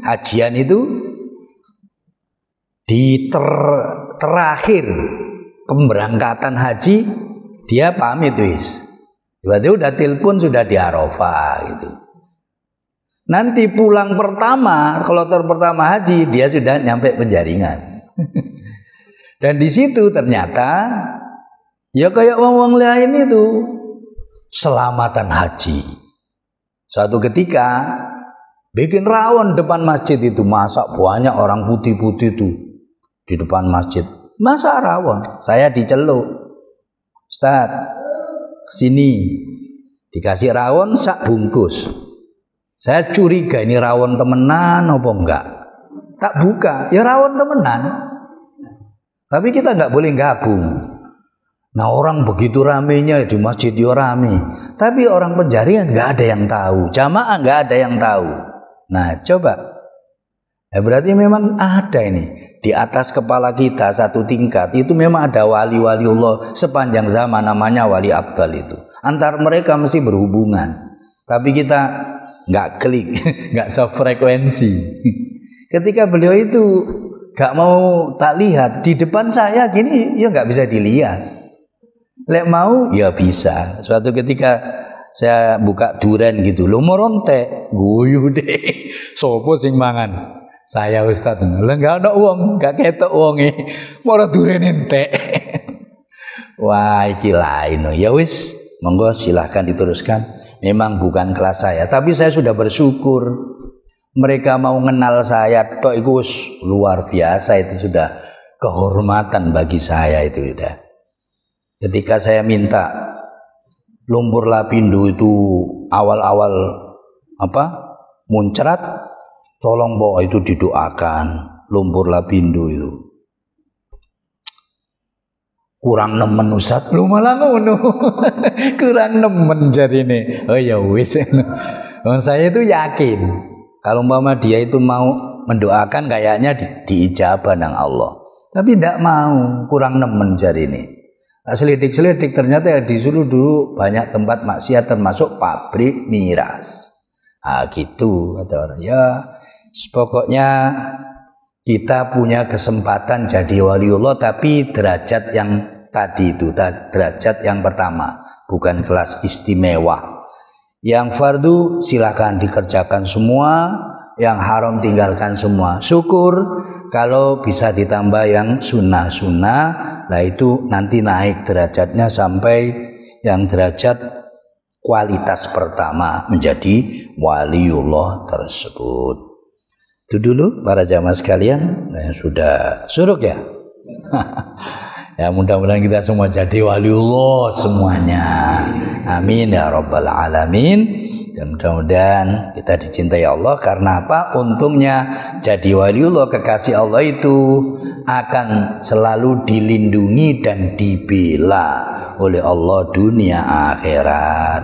hajian itu di terakhir pemberangkatan haji dia pamit wis. Berarti udah telepon sudah di Arafah gitu. Nanti pulang pertama, kloter pertama haji dia sudah nyampe Penjaringan. Dan di situ ternyata ya kayak wong-wong lain itu selamatan haji. Suatu ketika bikin rawon depan masjid itu, masak banyak orang putih-putih itu di depan masjid. Masak rawon, saya diceluk. Ustaz, sini dikasih rawon sak bungkus. Saya curiga ini rawon temenan apa enggak. Tak buka, ya rawon temenan. Tapi kita enggak boleh gabung. Nah orang begitu ramenya di masjid ya rame. Tapi orang Penjaringan nggak ada yang tahu, jamaah nggak ada yang tahu. Nah coba, berarti memang ada ini di atas kepala kita satu tingkat itu memang ada wali-waliullah sepanjang zaman namanya wali abdal itu. Antar mereka mesti berhubungan, tapi kita nggak klik, nggak sefrekuensi. Ketika beliau itu nggak mau tak lihat di depan saya gini, ya nggak bisa dilihat. Lek mau ya bisa. Suatu ketika saya buka duren gitu, lho moronte, guyu deh. Sopo sing mangan? Saya Ustaz. Lah enggak ada uang, enggak ketok uange. Moro duren entek. Wah, iki lain. Ya wis, monggo silahkan diteruskan. Memang bukan kelas saya, tapi saya sudah bersyukur. Mereka mau kenal saya, tok iku luar biasa, itu sudah kehormatan bagi saya itu sudah. Ketika saya minta lumpur lapindo itu awal-awal muncrat, tolong bawa itu didoakan lumpur lapindo itu. Kurang nemen Ustaz, lu malah ngono. Kurang nemen jarine. Oh ya wis. Saya itu yakin kalau umpama dia itu mau mendoakan kayaknya diijabah nang Allah. Tapi tidak mau, kurang nemen jarine. Selidik-selidik ternyata ya disuruh dulu banyak tempat maksiat termasuk pabrik miras. Gitu kata orang. Ya, pokoknya kita punya kesempatan jadi waliullah, tapi derajat yang tadi itu, derajat yang pertama, bukan kelas istimewa. Yang fardu silakan dikerjakan semua, yang haram tinggalkan semua. Syukur kalau bisa ditambah yang sunnah-sunnah, lah itu nanti naik derajatnya sampai yang derajat kualitas pertama menjadi waliullah tersebut. Itu dulu para jamaah sekalian, yang sudah suruk ya. Ya mudah-mudahan kita semua jadi waliullah semuanya. Amin ya rabbal alamin. Dan mudah-mudahan kita dicintai Allah. Karena apa? Untungnya jadi waliullah, kekasih Allah itu akan selalu dilindungi dan dibela oleh Allah dunia akhirat.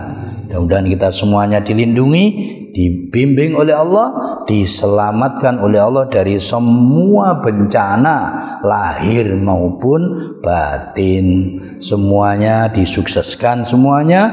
Mudah-mudahan kita semuanya dilindungi, dibimbing oleh Allah, diselamatkan oleh Allah dari semua bencana lahir maupun batin. Semuanya disukseskan, semuanya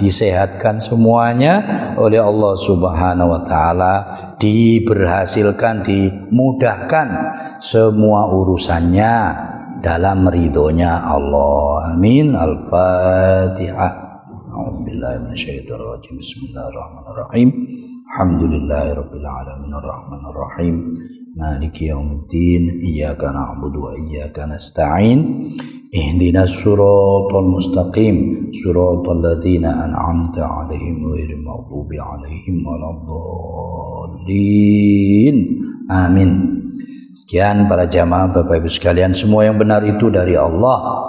disehatkan, semuanya oleh Allah Subhanahu wa taala, diberhasilkan, dimudahkan semua urusannya dalam ridhonya Allah. Amin. Al-Fatihah. A'udzubillahi minasyaitonir rajim. Bismillahirrahmanirrahim. Alhamdulillahirabbil alamin arrahmanir rahim. Maliki yaumiddin. Iyyaka na'budu wa iyyaka nasta'in. Ihdinas siratal mustaqim. Siratal ladzina an'amta 'alaihim ghairil maghdubi 'alaihim waladdallin. Amin. Sekian para jamaah Bapak Ibu sekalian, semua yang benar itu dari Allah.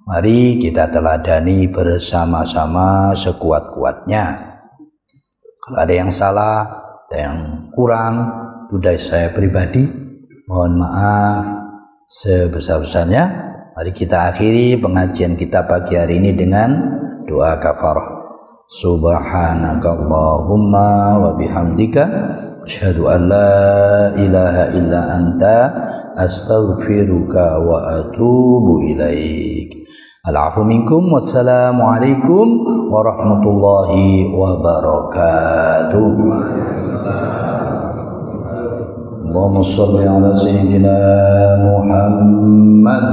Mari kita teladani bersama-sama sekuat-kuatnya. Kalau ada yang salah, ada yang kurang, itu dari saya pribadi, mohon maaf sebesar-besarnya. Mari kita akhiri pengajian kita pagi hari ini dengan doa kafarah. Subhanakallahumma wa bihamdika asyhadu an la ilaha illa anta astaghfiruka wa atubu ilaik. Al-afu minkum, wassalamualaikum warahmatullahi wabarakatuh. Allahumma shalli ala sayyidina Muhammad